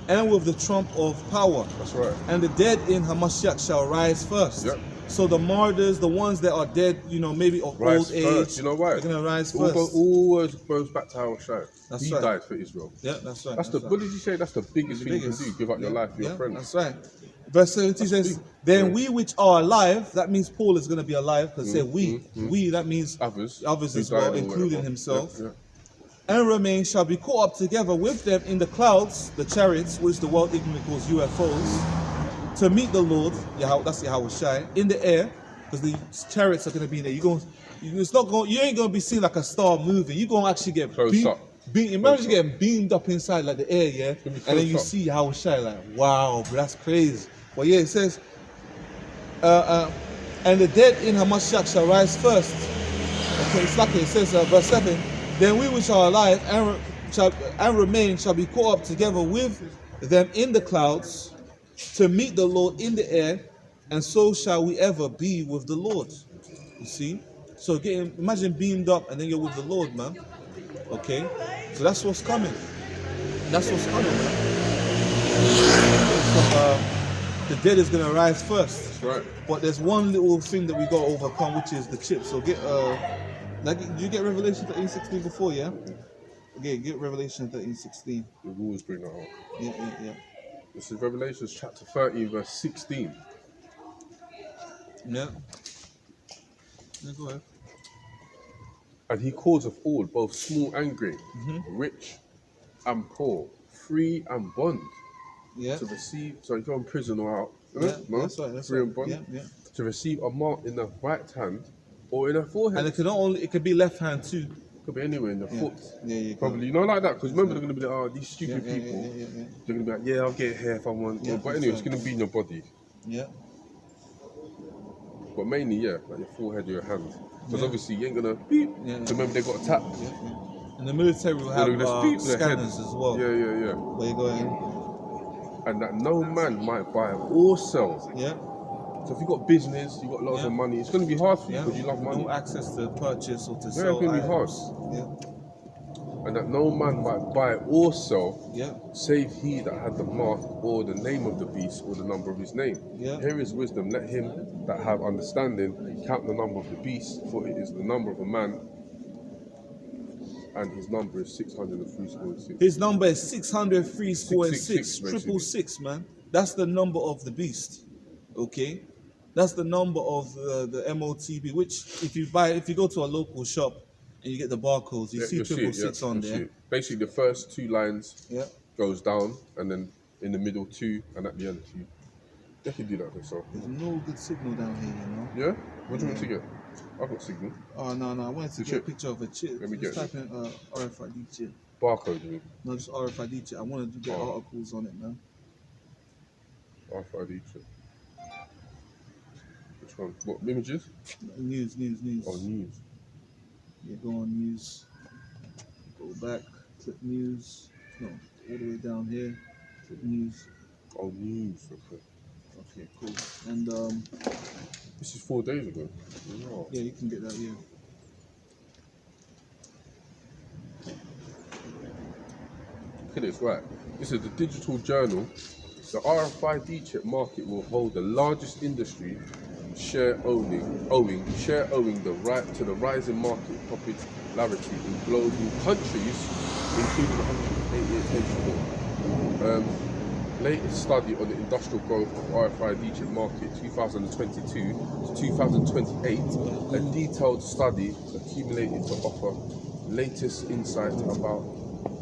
and with the trump of power. That's right. And the dead in Hamashiach shall rise first. Yep. So the martyrs, the ones that are dead, maybe of old age, you know why? they're gonna rise first. Always goes back to YAHAWASHAI. He died for Israel. Yeah, that's right. What did you say? That's the biggest thing you can do. Give up your life for your friends. That's right. Verse 17 says, then we which are alive, that means Paul is going to be alive, because say we, that means others as well, including himself, and remain shall be caught up together with them in the clouds, the chariots, which the world ignorantly calls UFOs, to meet the Lord, that's YAHAWASHAI, in the air, because the chariots are going to be in there. You ain't going to be seen like a star moving. You're going to actually get imagine getting beamed up inside like the air, and then you see YAHAWASHAI, like, wow, bro, that's crazy. Well, it says, and the dead in Hamashiach shall rise first. Okay, it's like it says, verse 7, then we which are alive and remain shall be caught up together with them in the clouds to meet the Lord in the air, and so shall we ever be with the Lord. You see? So imagine beamed up and then you're with the Lord, man. Okay? So that's what's coming. That's what's coming, man. So, the dead is going to rise first. That's right. But there's one little thing that we got to overcome, which is the chip. So did you get Revelation 13:16 before, yeah? Okay, get Revelation 13:16. We always bring that up. Yeah. This is Revelation chapter 13, verse 16. Yeah, go ahead. And he calls of all, both small and great, rich and poor, free and bond, to receive. So if you're in prison or out, that's right. That's free right. and bond, to receive a mark in the right hand or in the forehead. And it could be left hand too. Could be anywhere in the foot. Yeah, probably. Like that, because remember they're going to be like, these stupid people. They're going to be like, I'll get hair if I want. But anyway, it's going to be in your body. Yeah. But mainly, like your forehead or your hand. Because obviously you ain't going to beep. So remember they got a tap. And the military will have scanners as well. Yeah. Where you going? And that no man might buy or sell. Yeah. So if you've got business, you've got lots of money, it's going to be hard for you because you love money. No access to purchase or to sell. It's going to be hard. and that no man might buy or sell, Yeah. save he that had the mark or the name of the beast or the number of his name. Yeah. Here is wisdom. Let him that have understanding count the number of the beast, for it is the number of a man, and his number is 636. His number is 603 score and 666, 6, triple basically. 6, man. That's the number of the beast. Okay, that's the number of the MOTB. Which, if you go to a local shop and you get the barcodes, you see You'll see triple it, 6 on you'll there. see it. Basically, the first two lines Yeah. goes down, and then in the middle 2, and at the end 2. They can do that themselves. There's no good signal down here, you know. Yeah? What do you want to get? I've got signal. Oh no, I wanted to get a picture of a chip. Let me Just get type in RFID chip. Barcode, you mean? No, just RFID chip. I wanted to get articles on it, man. RFID chip. Which one? What, images? News. Oh, news. Yeah, go on news. Go back, click news. No, all the way down here. Click news. Oh, news. Okay. Okay, cool. And this is 4 days ago. Oh. yeah, you can get that. Yeah. Look at this, right? This is the digital journal. The RFID chip market will hold the largest industry share owing the right to the rising market popularity in global countries, including 188 latest study on the industrial growth of RFID chip market 2022 to 2028, a detailed study accumulated to offer latest insight about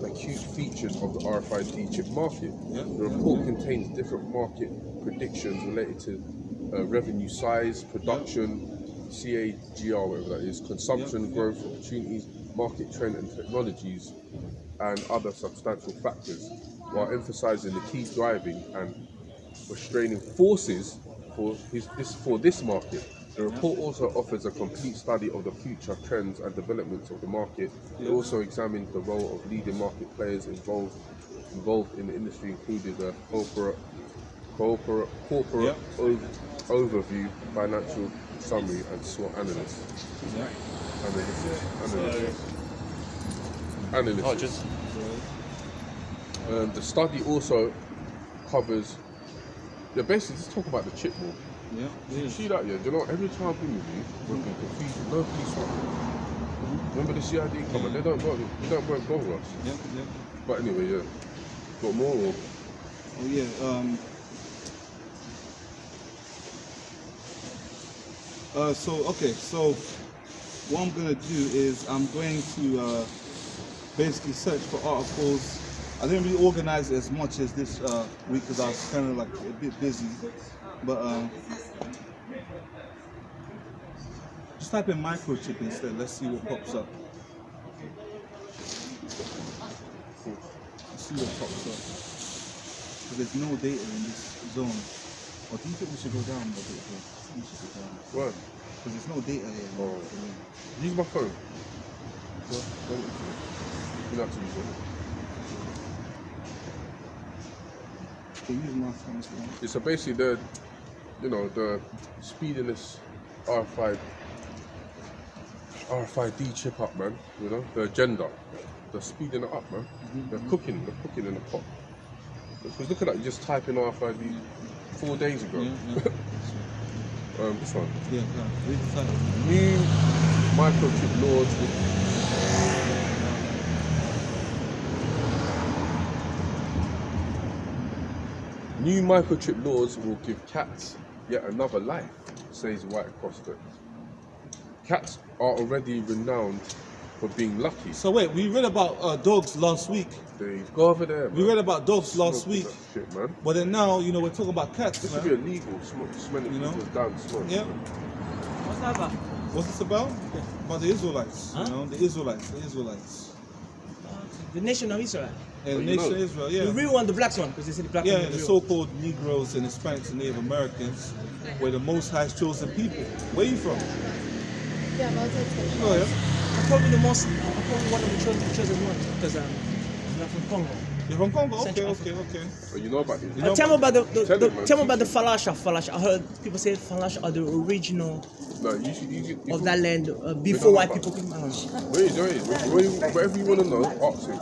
the key features of the RFID chip market. Yeah. The report contains different market predictions related to revenue size, production, CAGR, whatever that is, consumption, growth, opportunities, market trend and technologies, and other substantial factors, while emphasizing the key driving and restraining forces for this market. The report also offers a complete study of the future trends and developments of the market. It also examines the role of leading market players involved in the industry, including the corporate overview, financial summary, and SWOT analysis. Analysis. The study also covers. Yeah, basically, just talk about the chip war. Yeah. You see that, yeah? Do you know, every time I've been with you, we've been confused. No police one. Remember the CID come and they don't bother us. Yeah. But anyway, yeah. Got more or? Oh yeah. So what I'm gonna do is I'm going to basically search for articles. I didn't really organize it as much as this week because I was kind of like a bit busy. But just type in microchip instead. Let's see what pops up. Let's see what pops up. Because there's no data in this zone. Or do you think we should go down a bit here? I think we should go down. What? Because there's no data here. Oh. Use my phone. What? You have to use it. Okay, use my phone as well. Yeah, so basically the speediness RFID chip up, man. You know, the agenda. They're speeding it up, man. They're cooking in the pot. Because look at that, you just type in RFID 4 days ago. This one. Yeah, read the title. New microchip laws New microchip laws will give cats yet another life, says White across the. Cats are already renowned for being lucky. So wait, we read about dogs last week. They go over there, man. We read about dogs last week. Shit, man. But then now, we're talking about cats. This man. should be illegal, smelling people's down smoke. Yeah. What's that about? What's this about? About the Israelites. Huh? The Israelites. The nation of Israel. Yeah, the nation of Israel, yeah. The real one, the black one, because they say the black one. Yeah, is the real. so-called Negroes and Hispanics and Native Americans were the Most High's chosen people. Where are you from? Yeah, multicultural. Oh, yeah. I'm probably one of the chosen ones, because I'm from Congo. You're from Congo? Okay, Central okay, okay. Oh, you know about this? You know Tell me about Tell me the Falasha. Falasha. I heard people say Falasha are the original No, you of that land before white people came around. Wait. Whatever you want to know, ask him.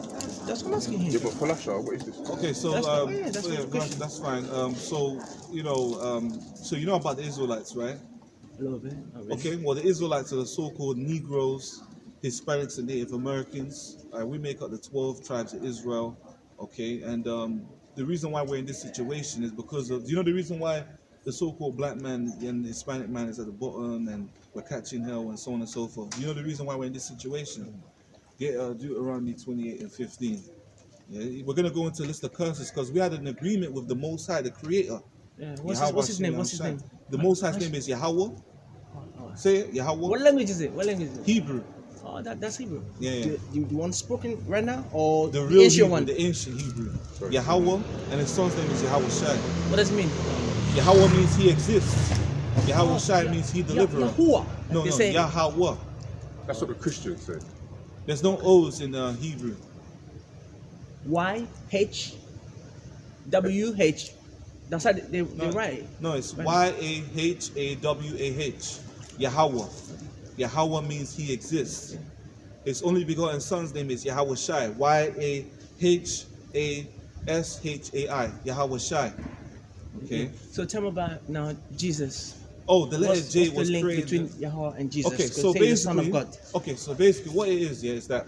That's what I'm asking him. Yeah, but Falasha, what is this? Okay, so that's fine. So you know about the Israelites, right? A little bit. Okay, well the Israelites are the so-called Negroes, Hispanics, and Native Americans. We make up the 12 tribes of Israel. Okay, and the reason why we're in this situation is because of, the reason why the so-called black man and the Hispanic man is at the bottom and we're catching hell and so on and so forth. You know the reason why we're in this situation? Get Deuteronomy 28 and 15. Yeah, we're gonna go into a list of curses because we had an agreement with the Most High, the Creator. Yeah. What's his name? The Most High's name is YAHAWAH. Say it, YAHAWAH. What language is it? Hebrew. Oh, that's Hebrew. Yeah. The one spoken right now, or The real ancient Hebrew, one? the ancient Hebrew. YAHAWAH, and his son's name is YAHAWASHAI. What does it mean? YAHAWAH means he exists. YAHAWASHAI means he deliverer. Yahuwah. No, YAHAWAH. That's what the Christians say. There's no O's in Hebrew. YHWH. That's how they write. No, it's YAHAWAH. YAHAWAH. YAHAWAH means he exists. His only begotten son's name is YAHAWASHAI. YAHASHAI. YAHAWASHAI. Okay. So tell me about now Jesus. Oh, the letter What's J the was link created. between Yahweh and Jesus? Okay, 'Cause so say the Son of basically, God. what it is that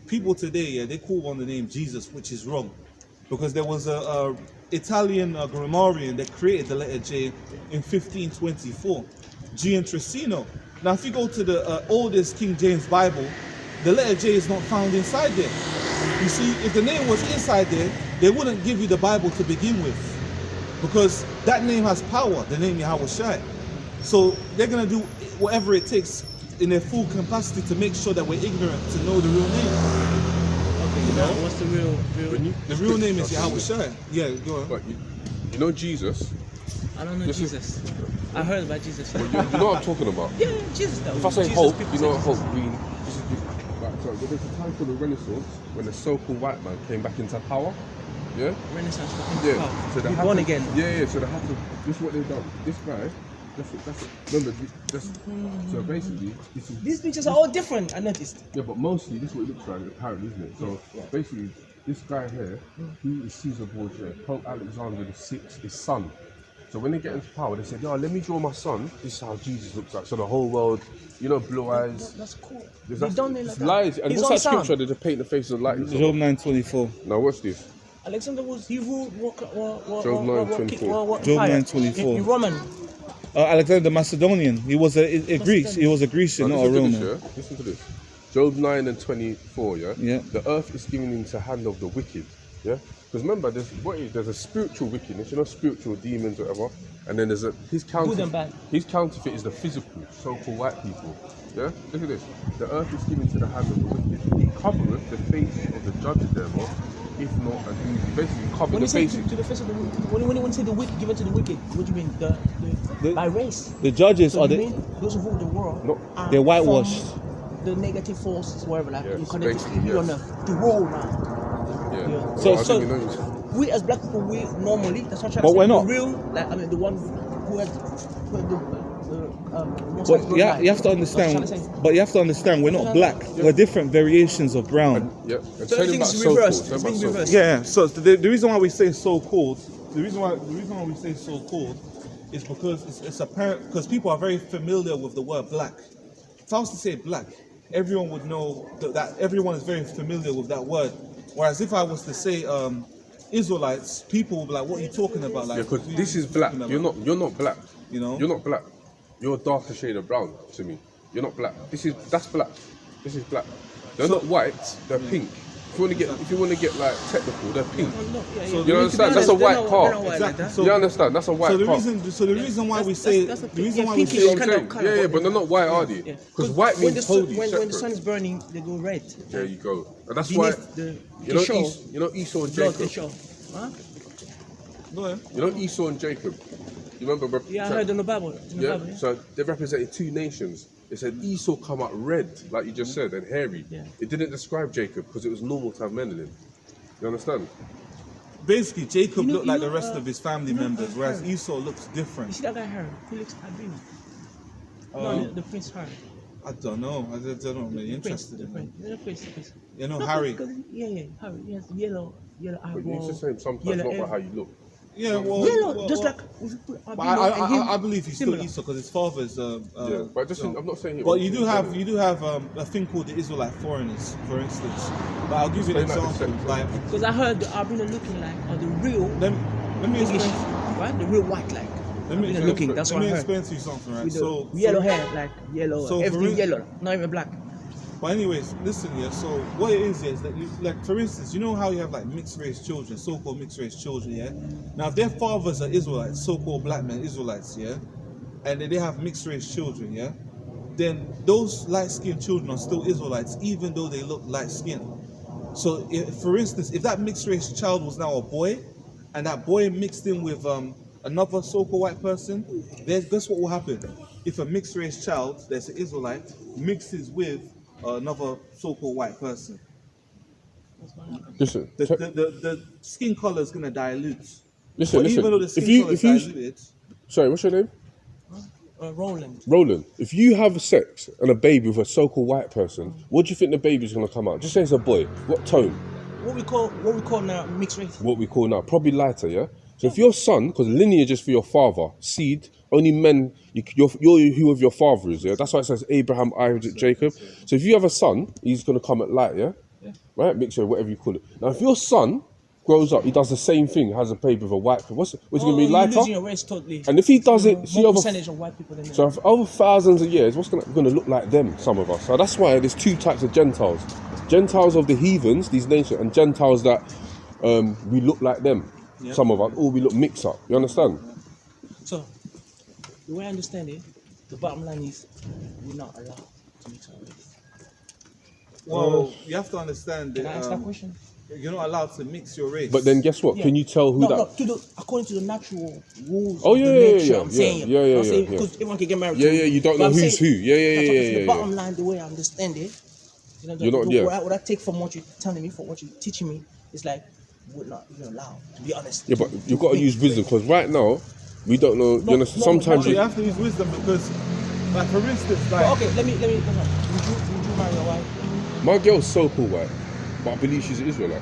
people today, they call on the name Jesus, which is wrong, because there was a Italian grammarian that created the letter J in 1524, Giantricino. Now, if you go to the oldest King James Bible, the letter J is not found inside there. You see, if the name was inside there, they wouldn't give you the Bible to begin with, because that name has power, the name YAHAWASHAI. So they're going to do whatever it takes in their full capacity to make sure that we're ignorant to know the real name. Okay, now what's the real? The real name is YAHAWASHAI. Yeah, go on. But you know Jesus? I don't know Jesus. I heard about Jesus. You know what I'm talking about? Yeah, Jesus. Though. If I say Jesus, hope, people you know say what hope means? Right, so there's a time called the Renaissance when the so-called white man came back into power. Yeah? Renaissance. Yeah. Oh, So they be had born to, again. Yeah, so they had to, this is what they've done. This guy, so basically, this is, These pictures are all different. I noticed. yeah, but mostly this is what it looks like, apparently, isn't it? So basically, this guy here, he is Caesar Borgia, Pope Alexander VI, his son. So when they get into power, they said, "Yo, let me draw my son. This is how Jesus looks like." So the whole world, blue eyes. That's cool. There's They don't like that. lies. And He's what's on that sound. scripture? They just paint the faces of light. Job 9:24. Now watch this. Alexander was he ruled Job 9:24. Job 9:24. You Roman. Alexander the Macedonian. He was a Greek. He was a Grecian, Now, not a listen to Roman. this, yeah? Listen to this. Job 9:24. Yeah. Yeah. The earth is given into the hand of the wicked. Yeah. Because remember, there's a spiritual wickedness, spiritual demons, whatever, and then there's his counterfeit. Good and bad. His counterfeit is the physical, so-called white people. Yeah, look at this. The earth is given to the hand of the wicked. He covereth the face of the judges thereof, if not, and he basically covered When the you say face. to the face of the when you say the wicked given to the wicked, what do you mean? By race. The judges So are you mean those who rule the world? No. are They're whitewashed. from the negative forces, wherever, like Yes, you connect basically, to on yes. the rule now. Yeah. Yeah. So- I so- didn't even know. We as black people, we normally that's what I'm trying But to say. we're not. The real, like the one who had most But of you have to understand. But you have to understand, we're not black. We're different variations of brown. Yeah. And So tell him about everything's so-called. reversed. Tell It's him being about reversed. Yeah. So the reason why we say so-called, the reason why we say so-called, is because it's apparent, because people are very familiar with the word black. If I was to say black, everyone would know that everyone is very familiar with that word. Whereas if I was to say Israelites, people would be like, "What are you talking about?" Like, Yeah, because what are this you is black. talking You're about? not black. You know? You're not black. You're a darker shade of brown to me. You're not black. That's black. This is black. They're not white. They're pink. If you want to get like technical, they're pink. So You understand? That's a white car. Exactly. You understand? That's a white So the car. reason why we say that's the the thing. reason Yeah, why we pinkish say See what I'm kind of saying? Yeah, but they're not white, are they? Yeah. Because white when means the sun, totally when the separate. sun is burning, they go red. There you go. And that's why Beneath the you know show, Esau and blood they Jacob. show. Huh? Go ahead. You know Esau and Jacob. You remember? Yeah, I heard in the Bible. Yeah. So they represented two nations. It said Esau come out red, like you just said, and hairy. Yeah. It didn't describe Jacob because it was normal to have melanin. You understand? basically Jacob looked like the rest know, of his family members, whereas Esau looks You different. see that guy Harden? He looks albino. No, the Prince Harden. I don't know. I don't really The Prince, interested the in Prince, him. the Prince. You know, No, Harry. Yeah, Harry. He has yellow But eyeball. it's the same sometimes, yellow not hair. about how you look. Yeah, well, Yellow, just like if you put But albino and him. I believe he's similar. still Esau because his father's. Yeah, but just I'm not saying. But you do have a thing called the Israelite foreigners, for instance. But I'll give you an Explain that example. in a Like, Because I heard the albino looking like, or the real let me English, explain. right? The real white like. Let me Albino looking. That's let what me I heard. explain to you something, right? With the So yellow hair, like yellow, so for everything in- yellow, not even black. But anyways, listen here. So what it is that you, like, for instance, you know how you have like mixed race children, so-called mixed race children, yeah. Now if their fathers are Israelites, so-called black men Israelites, yeah, and then they have mixed race children, yeah, then those light-skinned children are still Israelites, even though they look light-skinned. So, for instance, if that mixed race child was now a boy, and that boy mixed in with another so-called white person, then guess what will happen? If a mixed race child, that's an Israelite, mixes with another so-called white person, Listen, the skin color is going to dilute. listen. But even though the skin color is diluted, Sorry, what's your name? Roland. Roland. If you have sex and a baby with a so-called white person, what do you think the baby's gonna come out? Just say it's a boy. What tone? What we call now mixed race. What we call now, probably lighter, yeah. So if your son, because lineage is for your father, seed, only men, you're who of your father is, yeah. That's why it says Abraham, Isaac, Jacob. So if you have a son, he's gonna come at light, yeah, right, mixture, whatever you call it. Now if your son grows up, he does the same thing, has a baby with a white person. What's it gonna be lighter? You're losing your race totally. And if he does it, see more over percentage of white people than so for over thousands of years, what's gonna look like them? Some of us. So that's why there's two types of Gentiles: Gentiles of the heathens, these nations, and Gentiles that we look like them. Yep. Some of us, all we look mix up. You understand? So, the way I understand it, the bottom line is we're not allowed to mix our race. well, you have to understand Can I ask that that question? you're not allowed to mix your race. But then guess what? Yeah. Can you tell who No, that? no, according to the natural rules Oh, of yeah, the yeah, nature, yeah, I'm saying. yeah, yeah, I'm saying yeah. because everyone can get married. Yeah, to yeah, you don't but know I'm who's saying- who. Yeah, yeah, that's yeah, what- yeah, The yeah. bottom line, the way I understand it, you know, You're not- yeah. what I take from what you're telling me, from what you're teaching me, is like we're not even allowed. To be honest. Yeah, but you've got to use wisdom because right now we don't know. You understand? Sometimes you you, have to use wisdom because, like, for instance, But like, okay, let me. Would you marry a wife? my girl's so cool, white, but I believe she's an Israelite.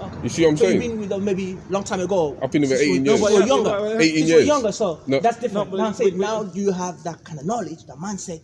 Okay. You see what I'm So saying? you've been with her maybe long time ago. I've been with her Since 18 you years. were No, but younger. yeah, 18 Since you were years. younger, so No. that's different. No, but- now I'm saying but- now you have that kind of knowledge, that mindset.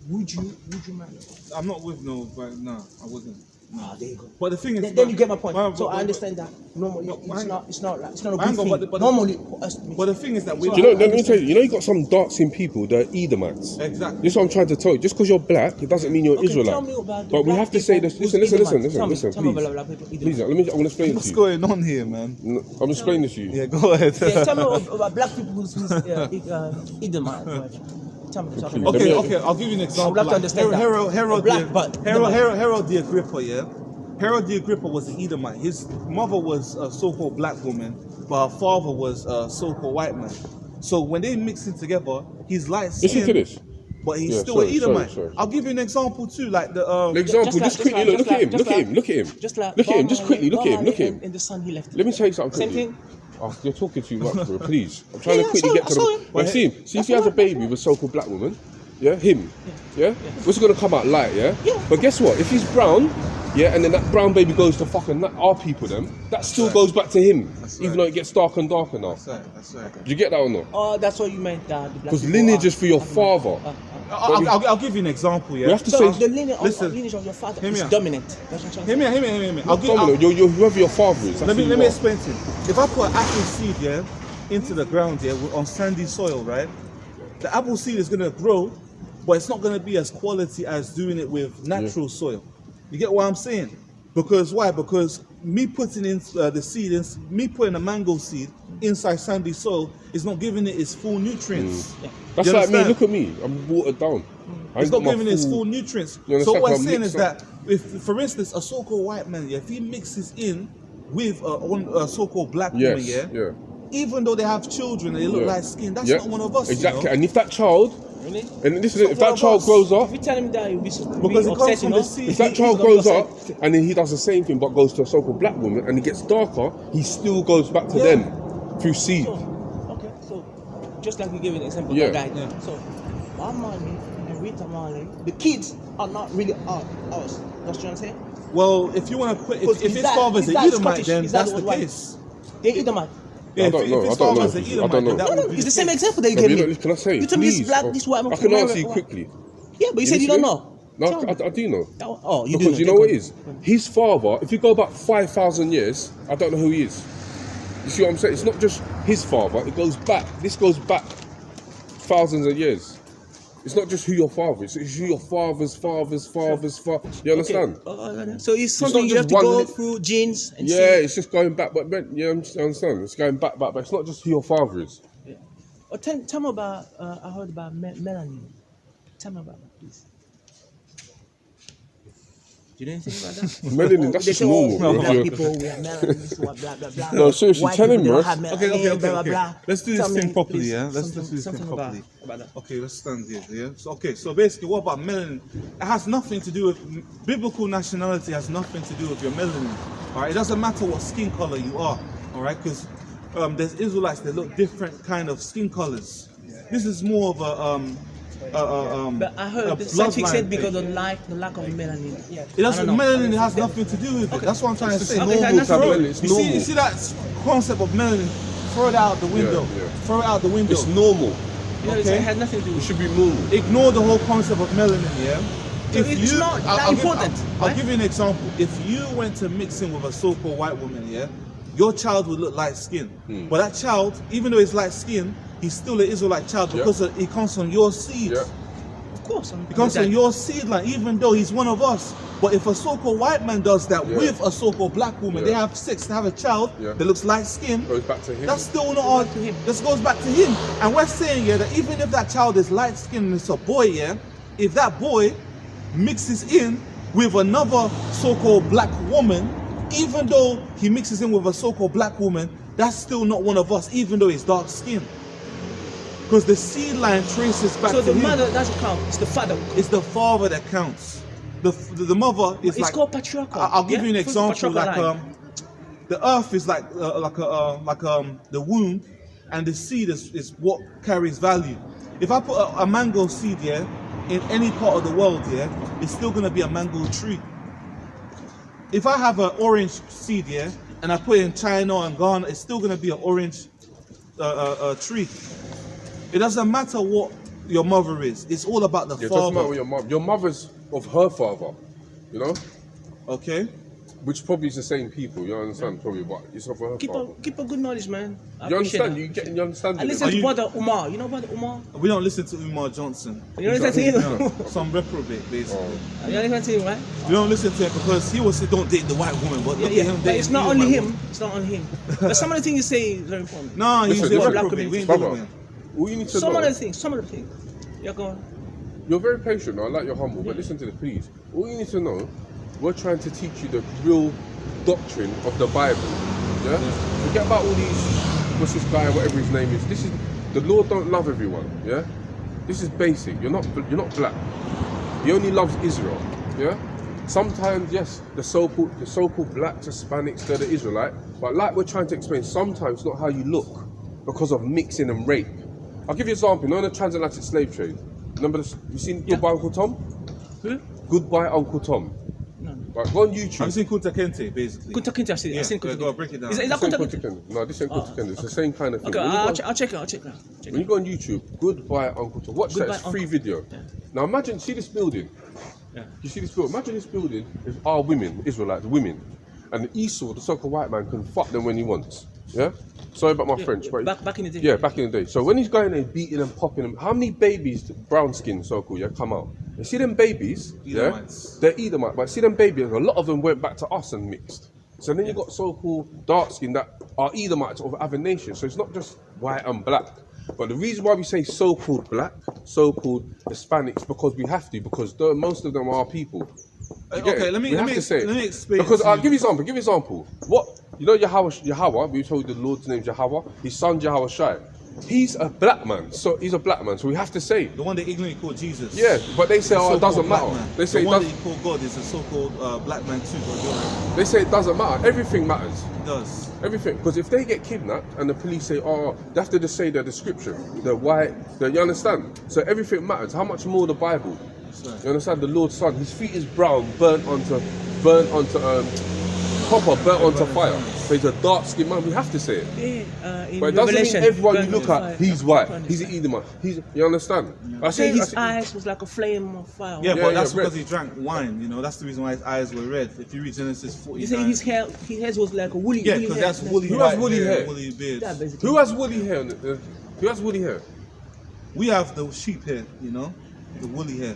Would you marry her? I'm not with no, but no, I wasn't. Ah, there you go. But the thing is, Then you get my point. but- So but- I understand that normally but- it's not a Hang good on, thing. but- Normally, for us to mix. But the thing is that we, Do you know? Let me tell you. You know, you got some dark-skinned people. They're Edomites. Exactly. This is what I'm trying to tell you. Just because you're black, it doesn't mean you're Okay, Israelite. tell me about the But we black have to say people this. who's Listen, Edomites. Tell me please. about black people, Please, Edomites. I'm going to explain it what's to you. going on here, man? No, I'm explaining this to you. Yeah, go ahead. Yeah, tell me about black people who's Edomites. Tell me. Please. Okay, Let me- I'll give you an example. I would like to understand that. Herod Black, but Herod the Agrippa, yeah. Herod the Agrippa was an Edomite. His mother was a so-called black woman, but her father was a so-called white man. So when they mixed in together, he's light skinned. Listen to this. But he's Yeah, still sorry, an Edomite. sorry. I'll give you an example too, like the Example, just quickly, look at him, look at him. Look at him, just quickly, look at him. And the son he left. Let me tell you something Same quickly. thing. Oh, you're talking too much, bro. Please. I'm trying to Yeah, quickly I get saw to the. him. Well, see if he has a baby with a so-called black woman, yeah, him, yeah, what's gonna come out light, yeah? Yeah. But guess what? If he's brown, yeah, and then that brown baby goes to fucking our people, that still goes back to him, even right. though it gets darker and darker now. that's right. Do you get that or not? Oh, that's what you meant. The black Because people lineage are- is for your father. I'll give you an example, yeah. We have to So say. the lineage Listen, of your father hear me is out. dominant. That's what I'm Hear saying. me. I'll give Domino, you're whoever your father is. Let me explain to you. If I put an apple seed, yeah, into the ground, yeah, on sandy soil, right, the apple seed is gonna grow, but it's not gonna be as quality as doing it with natural soil. You get what I'm saying? Because why? Because me putting in the seed, me putting a mango seed inside sandy soil is not giving it its full nutrients. That's You like me. understand? Look at me. I'm watered down. I It's ain't got not my giving its full nutrients. You So understand? what I'm I'm saying is mixed that if, for instance, a so-called white man, yeah, if he mixes in with a so-called black woman, Yes. yeah, even though they have children and they look Yeah. like skin, that's Yeah. not one of us. Exactly. You know? And if that child Really? And listen, if that child grows up, if you tell him that, he'll be Because it comes from the seed. if that child grows up and then he does the same thing but goes to a so-called black woman and he gets darker, he still goes back to them through seed. So just like we gave an example of that guy. So my mommy and Rita Marley, the kids are not really ours. That's what I'm trying to say. Well, if you want to put, if his father's an Edomite, then that's the case. They Edomite. Yeah, if his father's an Edomite, then that would be It's the the same case. example that you gave me. Can I say? You tell me this Please, black, this white man. I can answer you quickly. Yeah, but you said you don't know. No, I do know. Oh, you do. Because you know what it is? His father, if you go back 5,000 years, I don't know who he is. You see what I'm saying? It's not just his father, it goes back. This goes back thousands of years. It's not just who your father is, it's who your father's father's father's father. You understand? Okay. So it's something you have to go through genes and see. It's just going back, but you understand? It's going back, but it's not just who your father is. Yeah. Oh, tell me about, I heard about melanin. Tell me about that, please. Do you know anything about that? Melanin, that's just normal. Black people, we have melanin, blah, blah, blah. No, seriously, White tell him, people bro. don't have Okay. melanin, blah, blah, blah. Let's do this thing properly, yeah? Let's do this thing properly. About that. Okay, let's stand here, yeah? So basically, what about melanin? It has nothing to do with, biblical nationality has nothing to do with your melanin, all right? It doesn't matter what skin color you are, all right? Because there's Israelites that look different kind of skin colors. This is more of but I heard the scientific said because of the lack of melanin. It doesn't. Melanin has nothing to do with it. That's what I'm trying to say. You see that concept of melanin? Throw it out the window. Throw it out the window. It's normal. Okay. It has nothing to do It with it. should be normal. Ignore the whole concept of melanin. Yeah. It's not that important. I'll give you an example. If you went to mix in with a so-called white woman, yeah, your child would look light skin. But that child, even though he's light skin, he's still an Israelite child because he comes from your seed. Of course. He comes from your seed line, even though he's one of us. But if a so-called white man does that with a so-called black woman, they have sex to have a child that looks light skin. Goes back to him. That's still not our. This goes back to him. And we're saying that even if that child is light skinned and it's a boy, if that boy mixes in with another so-called black woman, even though he mixes in with a so-called black woman, that's still not one of us, even though he's dark skinned. Because the seed line traces back to him. So the mother doesn't count, it's the father. It's the father that counts. The mother is it's called patriarchal. I'll give you an example. Like the earth is like the womb, and the seed is what carries value. If I put a mango seed in any part of the world it's still gonna be a mango tree. If I have an orange seed and I put it in China and Ghana, it's still gonna be an orange tree. It doesn't matter what your mother is. It's all about the father. It doesn't matter what your mom. Your mother's of her father, you know. Okay. Which probably is the same people. You understand probably, but it's of her father. Keep a good knowledge, man. You understand? You understand? I listen to Brother Umar. You know Brother Umar? We don't listen to Umar Johnson. You don't listen to him? No, some reprobate, basically. You don't listen to him, right? We don't listen to him because he will say don't date the white woman, but look at him. But it's not only him. It's not only him. But some of the things you say is very important. No, he's a reprobate. We ain't doing him. All you need to know. Some of the things. You're going. You're very patient. I like you're humble, but listen to this, please. All you need to know, we're trying to teach you the real doctrine of the Bible. Yeah? Forget about all these. What's this guy? Whatever his name is. This is the Lord. Don't love everyone. Yeah. This is basic. You're not black. He only loves Israel. Yeah. Sometimes, yes, the so-called blacks, Hispanics, they're the Israelite. But like we're trying to explain, sometimes it's not how you look because of mixing and rape. I'll give you an example. You know the transatlantic slave trade? Remember you seen Goodbye Uncle Tom? Who? Goodbye Uncle Tom. No. Right, go on YouTube. I've seen Kunta Kinte, basically. Kunta Kinte, I've seen Kunta Kinte. Go break it down. Is that Kunta Kinte? No, this ain't Kunta Kinte. It's the same kind of thing. Okay, I'll check it out. When you go on YouTube, Goodbye Uncle Tom. Watch that, it's free video. Yeah. Now imagine, see this building. Yeah. You see this building? Imagine this building is our women, Israelites, women. And Esau, the so-called white man, can fuck them when he wants. Yeah? Sorry about my French, but back in the day. Yeah, back in the day. So when he's going there beating and popping them, how many babies, brown skin so-called, come out? You see them babies, Edomites. They're Edomite, but see them babies, a lot of them went back to us and mixed. So then you got so-called dark skin that are Edomites of other nations. So it's not just white and black. But the reason why we say so-called black, so-called Hispanics, because we have to, because most of them are our people. Okay, let me explain. Because I'll give you an example. What you know, YAHAWAH, we told you the Lord's name YAHAWAH. His son YAHAWASHAI. he's a black man. So he's a black man. So we have to say the one they ignorantly call Jesus. Yeah, but they say, oh, it doesn't matter. They say the one that you call God is a so-called black man too. They say it doesn't matter. Everything matters. It does. Everything. Because if they get kidnapped and the police say, oh, they have to just say the description, the white, you understand? So everything matters. How much more the Bible? Right. You understand? The Lord's Son, his feet is brown, burnt onto copper, burnt onto fire. So he's a dark-skinned man. We have to say it. But it doesn't mean everyone you look at, he's white. He's an Edomite. You understand? I say his eyes was like a flame of fire. Yeah, but that's because he drank wine. You know, that's the reason why his eyes were red. If you read Genesis 49. You say his hair was like a woolly. Yeah, because that's woolly. Who has woolly hair? Woolly beard. Who has woolly hair? Who has woolly hair? We have the sheep hair. You know, the woolly hair.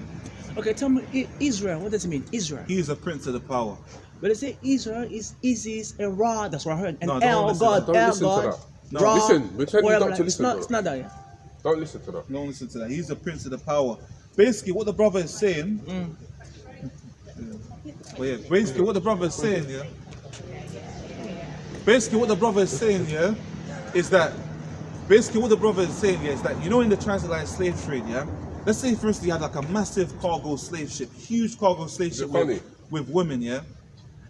Okay, tell me, Israel. What does it mean, Israel? He is a prince of the power. But they say Israel is Isis and Ra. That's what I heard. And No, El God, don't El listen to God. that. No, Ra, listen, we're telling you whatever, not to listen to It's that. not that, yeah. Don't listen to that. Don't listen to that. He's a prince of the power. Basically, what the brother is saying. Well, yeah. Basically, what the brother is saying, yeah. Basically, what the brother is saying, yeah, is that. Basically, what the brother is saying, yeah, is that you know in the transatlantic slave trade, yeah. Let's say first you had like a massive cargo slave ship, huge cargo slave ship with women, yeah.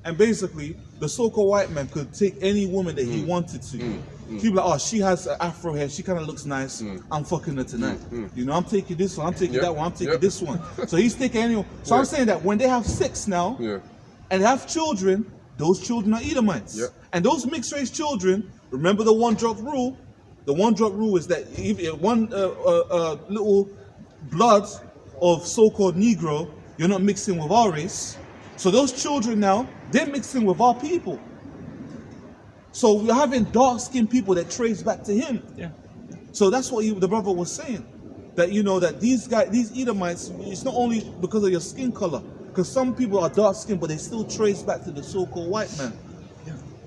And basically, the so-called white man could take any woman that he wanted to. He'd be like, oh, she has an afro hair, she kind of looks nice, I'm fucking her tonight. You know, I'm taking this one, I'm taking that one, I'm taking this one. So he's taking anyone. So I'm saying that when they have sex now, and have children, those children are Edomites. And those mixed race children, remember the one drop rule? The one drop rule is that if one little blood of so-called Negro, you're not mixing with our race. So those children now, they're mixing with our people. So we're having dark-skinned people that trace back to him. Yeah. So that's what the brother was saying. That you know that these guys, these Edomites, it's not only because of your skin color, because some people are dark-skinned, but they still trace back to the so-called white man.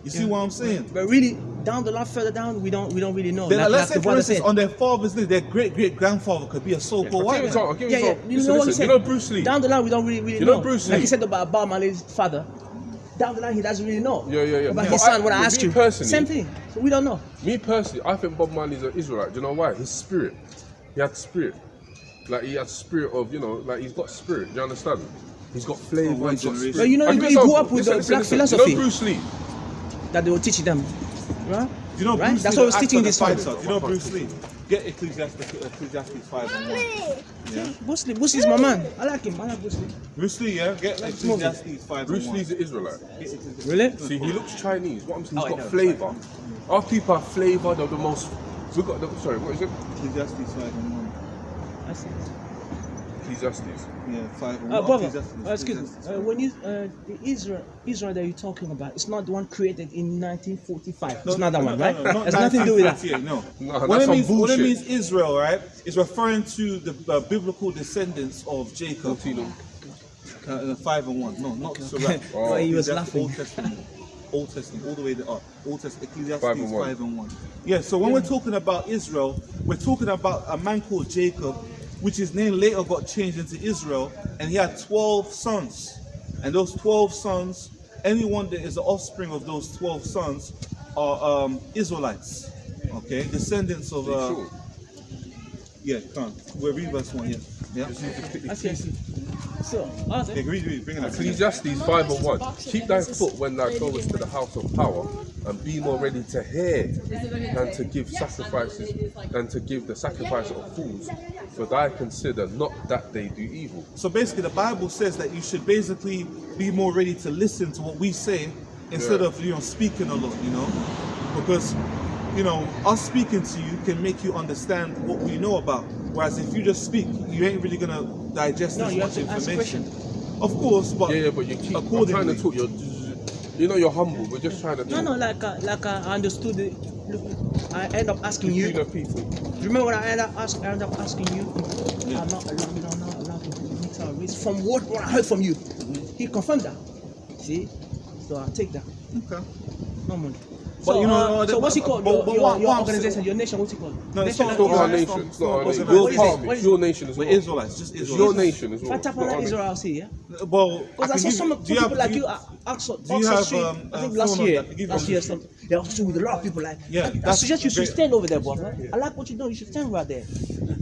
You see what I'm saying? But really, down the line, further down, we don't really know. Then let's say, for instance, on their father's list, their great-great-grandfather could be a so-called white man. You know what I'm saying? You know Bruce Lee? Down the line, we don't really know. You know Bruce Lee? Like he said about Bob Marley's father. Down the line, he doesn't really know. Yeah. About his son, when I asked you. Personally, same thing. So we don't know. Me personally, I think Bob Marley's an Israelite. Do you know why? His spirit. He had spirit. Like he had spirit of, you know, like he's got spirit. Do you understand? He's got flavor. He's got spirit. But you know, he grew up with the black philosophy. You know Bruce Lee? That they were teaching them, right? You know, right? Bruce That's Lee, what was teaching this one. You know Bruce Lee. Get Ecclesiastes 5:1. Yeah. Bruce Lee is my man. I like him. I like Bruce Lee. Bruce Lee, yeah. Get Ecclesiastes 5:1. Bruce Lee's an Israelite. Really? See, he looks Chinese. What I'm saying, he's got flavour. Our people have flavour. They're the most. We got the. Sorry, what is it? Ecclesiastes 5:1. I see. Ecclesiastes. Yeah, 5:1. Brother, excuse me. When you the Israel that you're talking about, it's not the one created in 1945. It's not that one, right? No, Has nothing to do with that. No. What it means Israel, right, is referring to the biblical descendants of Jacob. 5:1. No, not so right. Oh, he was laughing. Old Testament, all the way to Old Testament, Ecclesiastes 5:1. 5:1. Yeah, so when we're talking about Israel, we're talking about a man called Jacob, which his name later got changed into Israel, and he had 12 sons. And those 12 sons, anyone that is the offspring of those 12 sons are Israelites. Okay, descendants of yeah, come on. We'll read verse 1, yeah. I see. So, Read, bring it up. Ecclesiastes 5:1. Keep thy foot when thou goest to the house of power, and be more ready to hear than to give sacrifices, than to give the sacrifice of fools, for thou consider not that they do evil. So basically, the Bible says that you should basically be more ready to listen to what we say instead of speaking a lot, because us speaking to you can make you understand what we know about. Whereas if you just speak, you ain't really gonna digest as much information. Of course, but but you keep. I'm trying to talk. You're humble. We're just trying to. No, like I understood it. I end up asking you. People. Remember when I end up asking you? Yeah. I'm not allowed to mix our race. From what I heard from you, he confirmed that. See, so I'll take that. Okay. No money. But so what's it called? Your organization, your nation, what's it called? No, it's not our nation. It's not our nation. We're part of it. It's your nation as well. We're Israelites, just Israelites. It's your nation as well. If I tap on that Israel, I'll see, yeah? Well, because I saw some people like you, Oxford Street, I think last year something. They're also with a lot of people. Like, Yeah, I suggest you should stand over there, brother. I like what you're doing. You should stand right there.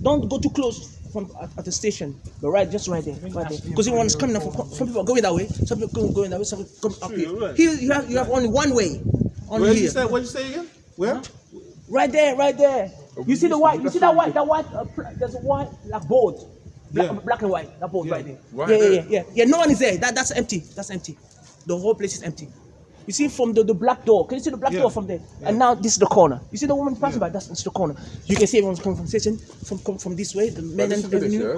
Don't go too close from at the station, but just right there, because everyone's coming up. Some people are going that way. Some people going that way. Some people come up here. Right. Here you have only one way. Only Where here. you say? What you say again? Where? Right there, right there. You see the white? You see that white? That white? There's a white like board. Black and white. That board right there. Right Yeah. No one is there. That's empty. That's empty. The whole place is empty. You see from the black door. Can you see the black door from there? And now this is the corner. You see the woman passing by? That's the corner. You can see everyone's coming from station from this way. The men and avenue.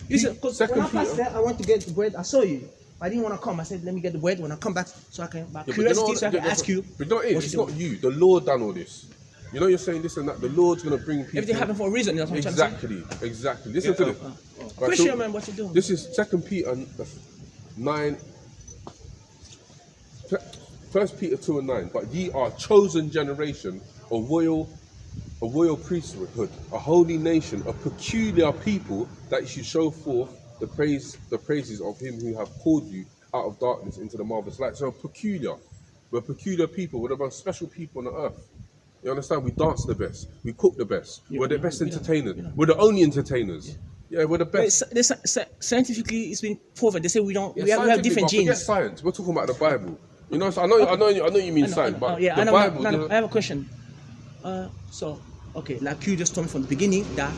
You see, because when I passed there, I went to get the bread. I saw you. I didn't want to come. I said, let me get the bread when I come back, so I can. Curiosity, so I can ask you. But it's not you. The Lord done all this. You know, you're saying this and that. The Lord's gonna bring people. Everything happened for a reason. That's what Exactly. Listen to this. Christian man, what you doing? This is 2 Peter 9. 1 Peter 2 and 9. But ye are a chosen generation, a royal priesthood, a holy nation, a peculiar people, that you should show forth the praises of him who have called you out of darkness into the marvelous light. So we're peculiar people. We're the most special people on the earth. You understand? We dance the best. We cook the best. We're the best entertainers. We're the only entertainers. Yeah, we're the best. Scientifically, it's been proven. They say we have different genes. Forget science. We're talking about the Bible. You know, so I know you mean science, but the Bible. I have a question. Like you just told me from the beginning that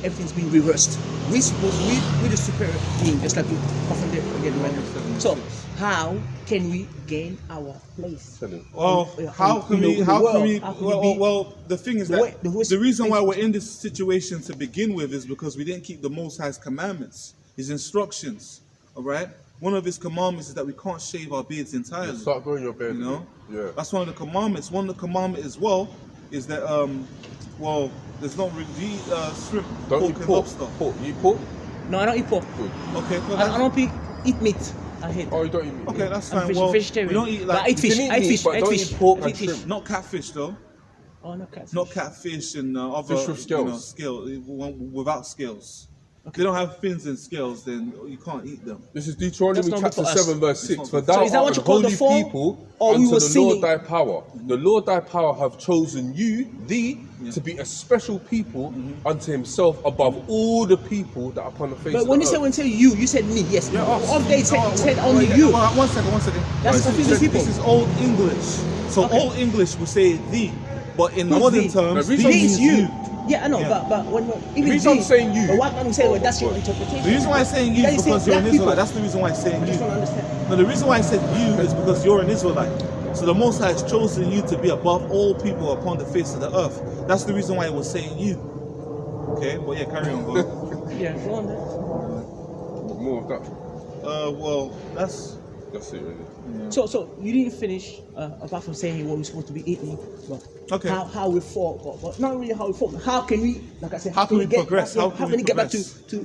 everything's been reversed. We're the superior being, just like you often did again right now. So how can we gain our place? Well, how can we? Well, the thing is that the reason why we're in this situation to begin with is because we didn't keep the Most High's commandments, His instructions. All right. One of His commandments is that we can't shave our beards entirely. Start growing your beard. You know. Yeah. That's one of the commandments. One of the commandments as well is that there's not really shrimp, Don't eat pork, and pork. lobster. Pork. You eat pork? No, I don't eat pork. Good. Okay. I don't eat meat. I hate. Oh, you don't eat meat? Okay, that's I'm fine. vegetarian. We don't eat But I eat fish. I eat fish. But don't eat pork and shrimp. Not catfish though. Oh, no catfish. Not catfish and other Fish with scales. Scale without scales. If they don't have fins and scales, then you can't eat them. This is Deuteronomy chapter 7 verse 6. For So thou is that art what an you call the holy fall? people Or we unto were the singing? Lord thy power. The Lord thy power have chosen thee to be a special people unto himself above all the people that are upon the face But of when the you earth. say you said me. Yes. Yeah, us. Of they said only you. One second. That's confusing people. This is Old English. So Old English will say thee, but in modern terms, The thee reason means you. Yeah, I know, Yeah. but when even reason I'm saying you- the white man will say, well, that's your interpretation. The reason why I'm saying you Then is he because said you're an black people. Israelite. That's the reason why I'm saying I just you. don't understand. No, the reason why I said you is because you're an Israelite. So the Most High has chosen you to be above all people upon the face of the earth. That's the reason why it was saying you. Okay, but yeah, carry on, bro. Yeah, go on then. More of that. Well, that's That's it, really. So you didn't finish apart from saying what we're supposed to be eating, but Okay. how we fought, but not really how we fought. How can we, like I said, how can we progress? How can we get back to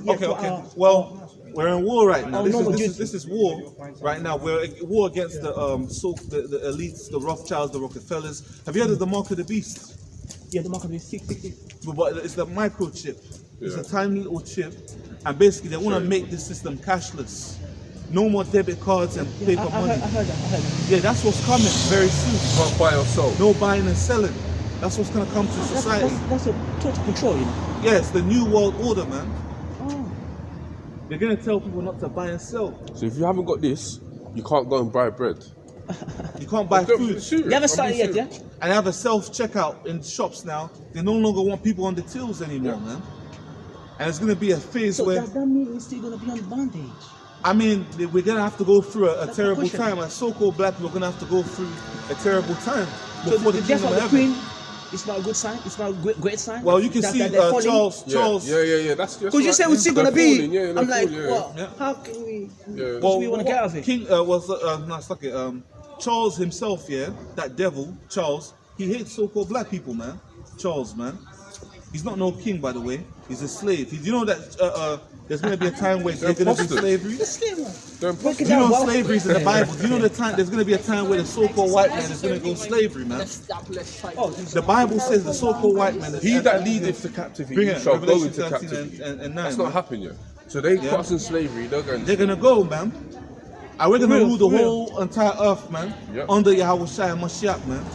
Okay. Well, we're in war right now. our normal duty. This is war right now. We're at war against the elites, the Rothschilds, the Rockefellers. Have you heard of the mark of the beast? Yeah, the market is 666. But it's the microchip. It's Yeah. a tiny little chip, and basically they want to make this system cashless. No more debit cards and paper I money. heard that. Yeah, that's what's coming very soon. Can't buy or sell. No buying and selling. That's what's gonna come to society. That's a total control, you know. Yeah, it's the new world order, man. Oh. They're gonna tell people not to buy and sell. So if you haven't got this, you can't go and buy bread. You can't buy food. Serious. You haven't I'm started being yet, yeah? serious. And they have a self-checkout in shops now. They no longer want people on the tills anymore, man. And it's gonna be a phase So where, that means we're still gonna be on bondage. I mean, we're gonna have to go through a That's terrible the question. time. As so-called black people are gonna have to go through a terrible time So before the the death kingdom of of the heaven. queen is not a good sign. It's not a great sign. Well, you can see that they're falling. Charles. Yeah. That's Because you said right. we're still They're gonna be. falling, yeah, they're I'm like, falling, yeah. well, Yeah. how can we? Yeah. Well, we want to get out of it. King Charles himself, yeah, that devil, Charles, he hates so-called black people, man. Charles, man. He's not no king, by the way. He's a slave. You know that there's going to be a time where there's going to be imposters. slavery? The slave one. They're Break it Do you down, know bro. slavery is in the Bible? Do you know the time? There's going to be a time where the so-called white man is going to go slavery, man. Oh, The Bible says the so-called white man. He that leadeth to captivity Bring it, shall go Revelation into 13 captivity. and 9, That's man. not happened yet. So they put us in slavery. They're going. They're gonna go, man. And we're gonna real, rule the for real. whole entire earth, man. Yep. Under YAHAWASHAI and Mashiach, man.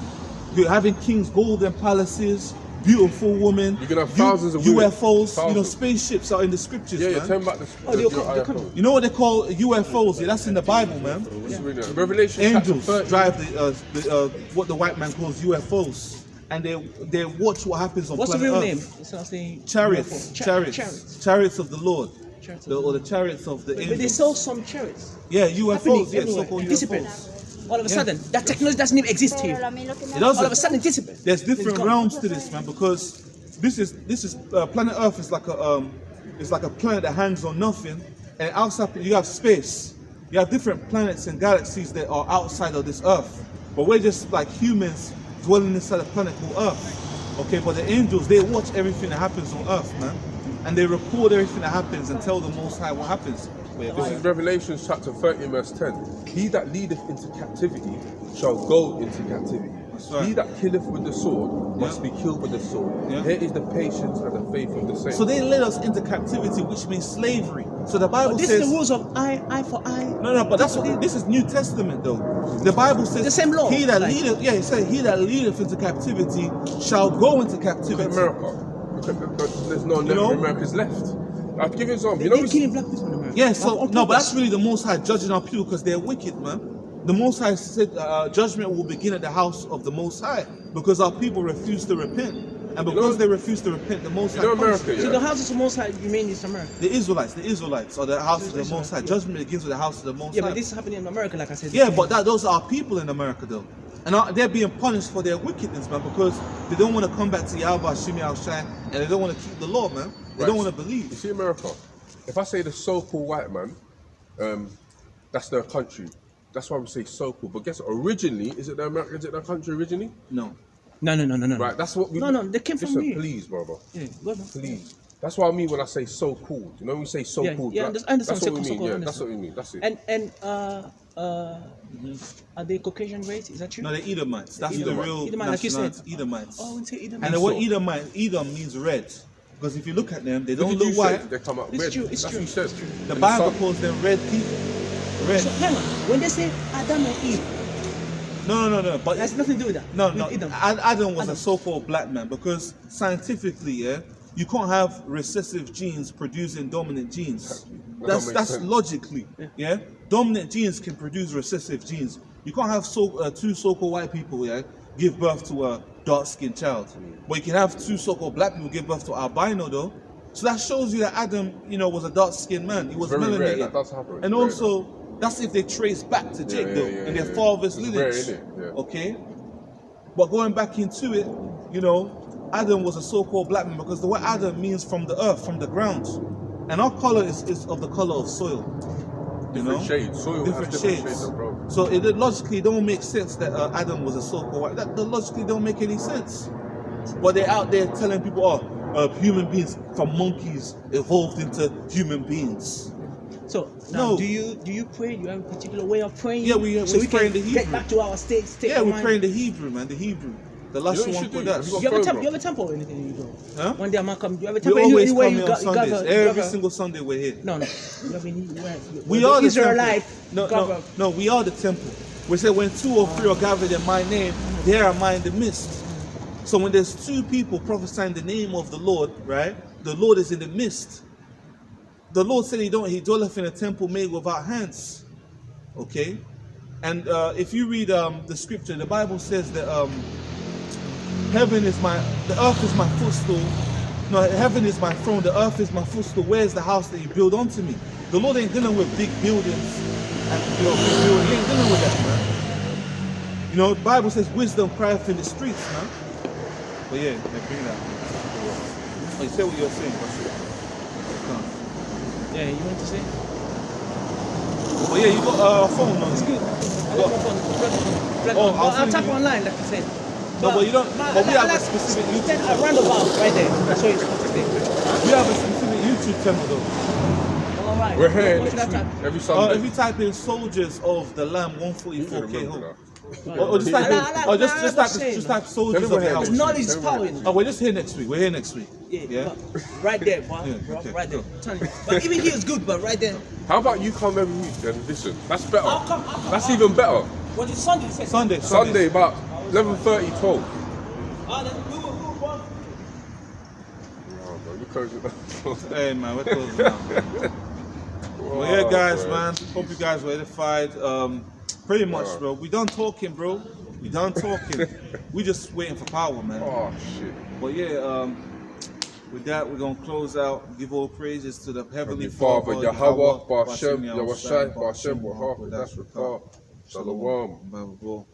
You're having kings' golden palaces, beautiful women. You can have thousands of women. UFOs. Thousands. You know, spaceships are in the scriptures, Yeah, man. tell me about the You know what they call UFOs? Yeah, that's in the Bible, man. Revelation Angels chapter 30. drive what the white man calls UFOs, and they watch what happens on What's the planet real Earth. name? It's not saying Chariots, UFO. chariots of the Lord, Chariots. or the chariots of the But angels. they saw some chariots. Yeah, happening UFOs. Yeah, everywhere, so-called and disappeared. UFOs. All of a Yeah. sudden, that technology doesn't even exist here. It All of a doesn't. sudden, it disappeared. There's different It's gone. realms to this, man, because this is planet Earth is like a planet that hangs on nothing, and outside you have space. You have different planets and galaxies that are outside of this Earth, but we're just like humans dwelling inside a planet called Earth. Okay, but the angels, they watch everything that happens on Earth, man, and they record everything that happens and tell the Most High what happens. This is Revelation chapter 30 verse 10. He that leadeth into captivity shall go into captivity. right. He that killeth with the sword must be killed with the sword. Yeah. Here is the patience and the faith of the saints. So they led us into captivity, which means slavery. So the Bible This says is the rules of eye for eye. No, but that's what this is New Testament though. The Bible says The same law, He that like- leadeth, it said, he that leadeth into captivity shall go into Look at captivity. America. There's no You know? America's left. I'll give you an example. They're You know, killing black people in America. Yeah, so On no, but purpose. that's really the Most High judging our people because they're wicked, man. The Most High said judgment will begin at the house of the Most High because our people refuse to repent, and because they refuse to repent, the Most High. you know punishes America, them. So the houses of Most High remain in America. The Israelites are the house of the Most High. Judgment begins with the house of the Most Yeah, High. but this is happening in America, like I said. Yeah, but those are people in America though. And they're being punished for their wickedness, man, because they don't want to come back to YAHAWASHAI and they don't want to keep the law, man. They don't want to You believe. see America, if I say the so-called white man, that's their country. That's why we say so-called. But guess what? Originally, is it their country originally? No. No. Right, that's what we... No, they came from Listen, here. please, brother. Yeah, go on. Please. That's what I mean when I say so-called. You know when we say so-called? Yeah, like, I understand that's what we mean. so-called, Yeah, I that's understand. what we mean. That's it. And are they Caucasian race? Is that true? No, they're Edomites. That's the Edomite. real Edomite, like you said. nationality. Edomites. Oh, we say Edomite. And the word Edom means red. Because if you look at them, they don't Look at look you white. said they come out It's red. true, it's That's true. what you said. The And Bible sun- calls them red people. Red. So, hang on. When they say Adam and Eve, No. But it has nothing to do with that. No. With Edom. Adam was a Adam. so-called black man because scientifically, yeah, you can't have recessive genes producing dominant genes. That don't make That's sense. logically, yeah. Dominant genes can produce recessive genes. You can't have two so-called white people, yeah, give birth to a dark-skinned child. But you can have two so-called black people give birth to albino, though. So that shows you that Adam, was a dark-skinned man. He was Very rare. melanated. That does happen. And Very also, that's if they trace back to Jake, though, and their father's It's lineage. rare, innit? Yeah. Okay? But going back into it, Adam was a so-called black man because the word Adam means from the earth, from the ground. And our color is of the color of soil. Different shades. Soil Different has shades. different shades of brown. So it logically don't make sense that Adam was a so-called white. That logically don't make any sense. But they're out there telling people, human beings from monkeys evolved into human beings. So now, No. do you pray? Do you have a particular way of praying? Yeah, we so we pray can in the get Hebrew. back to our state Yeah, of we mind. pray in the Hebrew, man. The Hebrew. The last You know what you one should for do? that. Have you got You have a phone, temple? bro? You have a temple or anything? You go. Huh? One day I might come. Do you have a We temple? always anywhere come you here on got- you got Sundays. a- you Every got a- single Sunday we're here. No. You have any? We are the Israelite. temple. No, we are the temple. We say when 2 or 3 are gathered in my name, there am I in the midst. So when there's 2 people prophesying the name of the Lord, right? The Lord is in the midst. The Lord said he dwelleth in a temple made without hands. Okay? And if you read the scripture, the Bible says that the earth is my footstool. No, heaven is my throne, the earth is my footstool. Where's the house that you build onto me? The Lord ain't dealing with big buildings. And, big buildings. He ain't dealing with that, man. The Bible says wisdom crieth in the streets, man. But yeah, bring that. Oh, you say what you're saying, Yeah, you want to say? but yeah, you got a phone, man. It's good. I got my phone. Oh, I'll tap online, like you said. No, but you don't. But we have a specific Then YouTube. a roundabout right there. That's what you're supposed to say. We have a specific YouTube channel, though. All right. We're here What should I next type? week, every Sunday. If you type in "Soldiers of the Lamb" 144K Remember home, that. or just type I in, like just type "Soldiers of Everyone the here House." knows. Knowledge is power. Oh, we're just here next week. We're here next week. Yeah. But right there, boy. Yeah, Bro, okay, right there. cool. I'm telling you. But even here is good, but right there. How about you come every week and listen? That's better. I'll come. That's even better. Was it Sunday? Sunday, about 11:30, 12. We're closing. Hey man, we're closing now. Well, yeah, guys, man. Hope you guys were edified. Pretty much, bro. We done talking, bro. We done talking. We just waiting for power, man. Oh shit. But yeah, with that, we're gonna close out. Give all praises to the Heavenly Father, Father, YAHAWAH, Ba'ashem, YAHAWASHAI, Ba'ashem, Wahaf, Shalom. Shalom.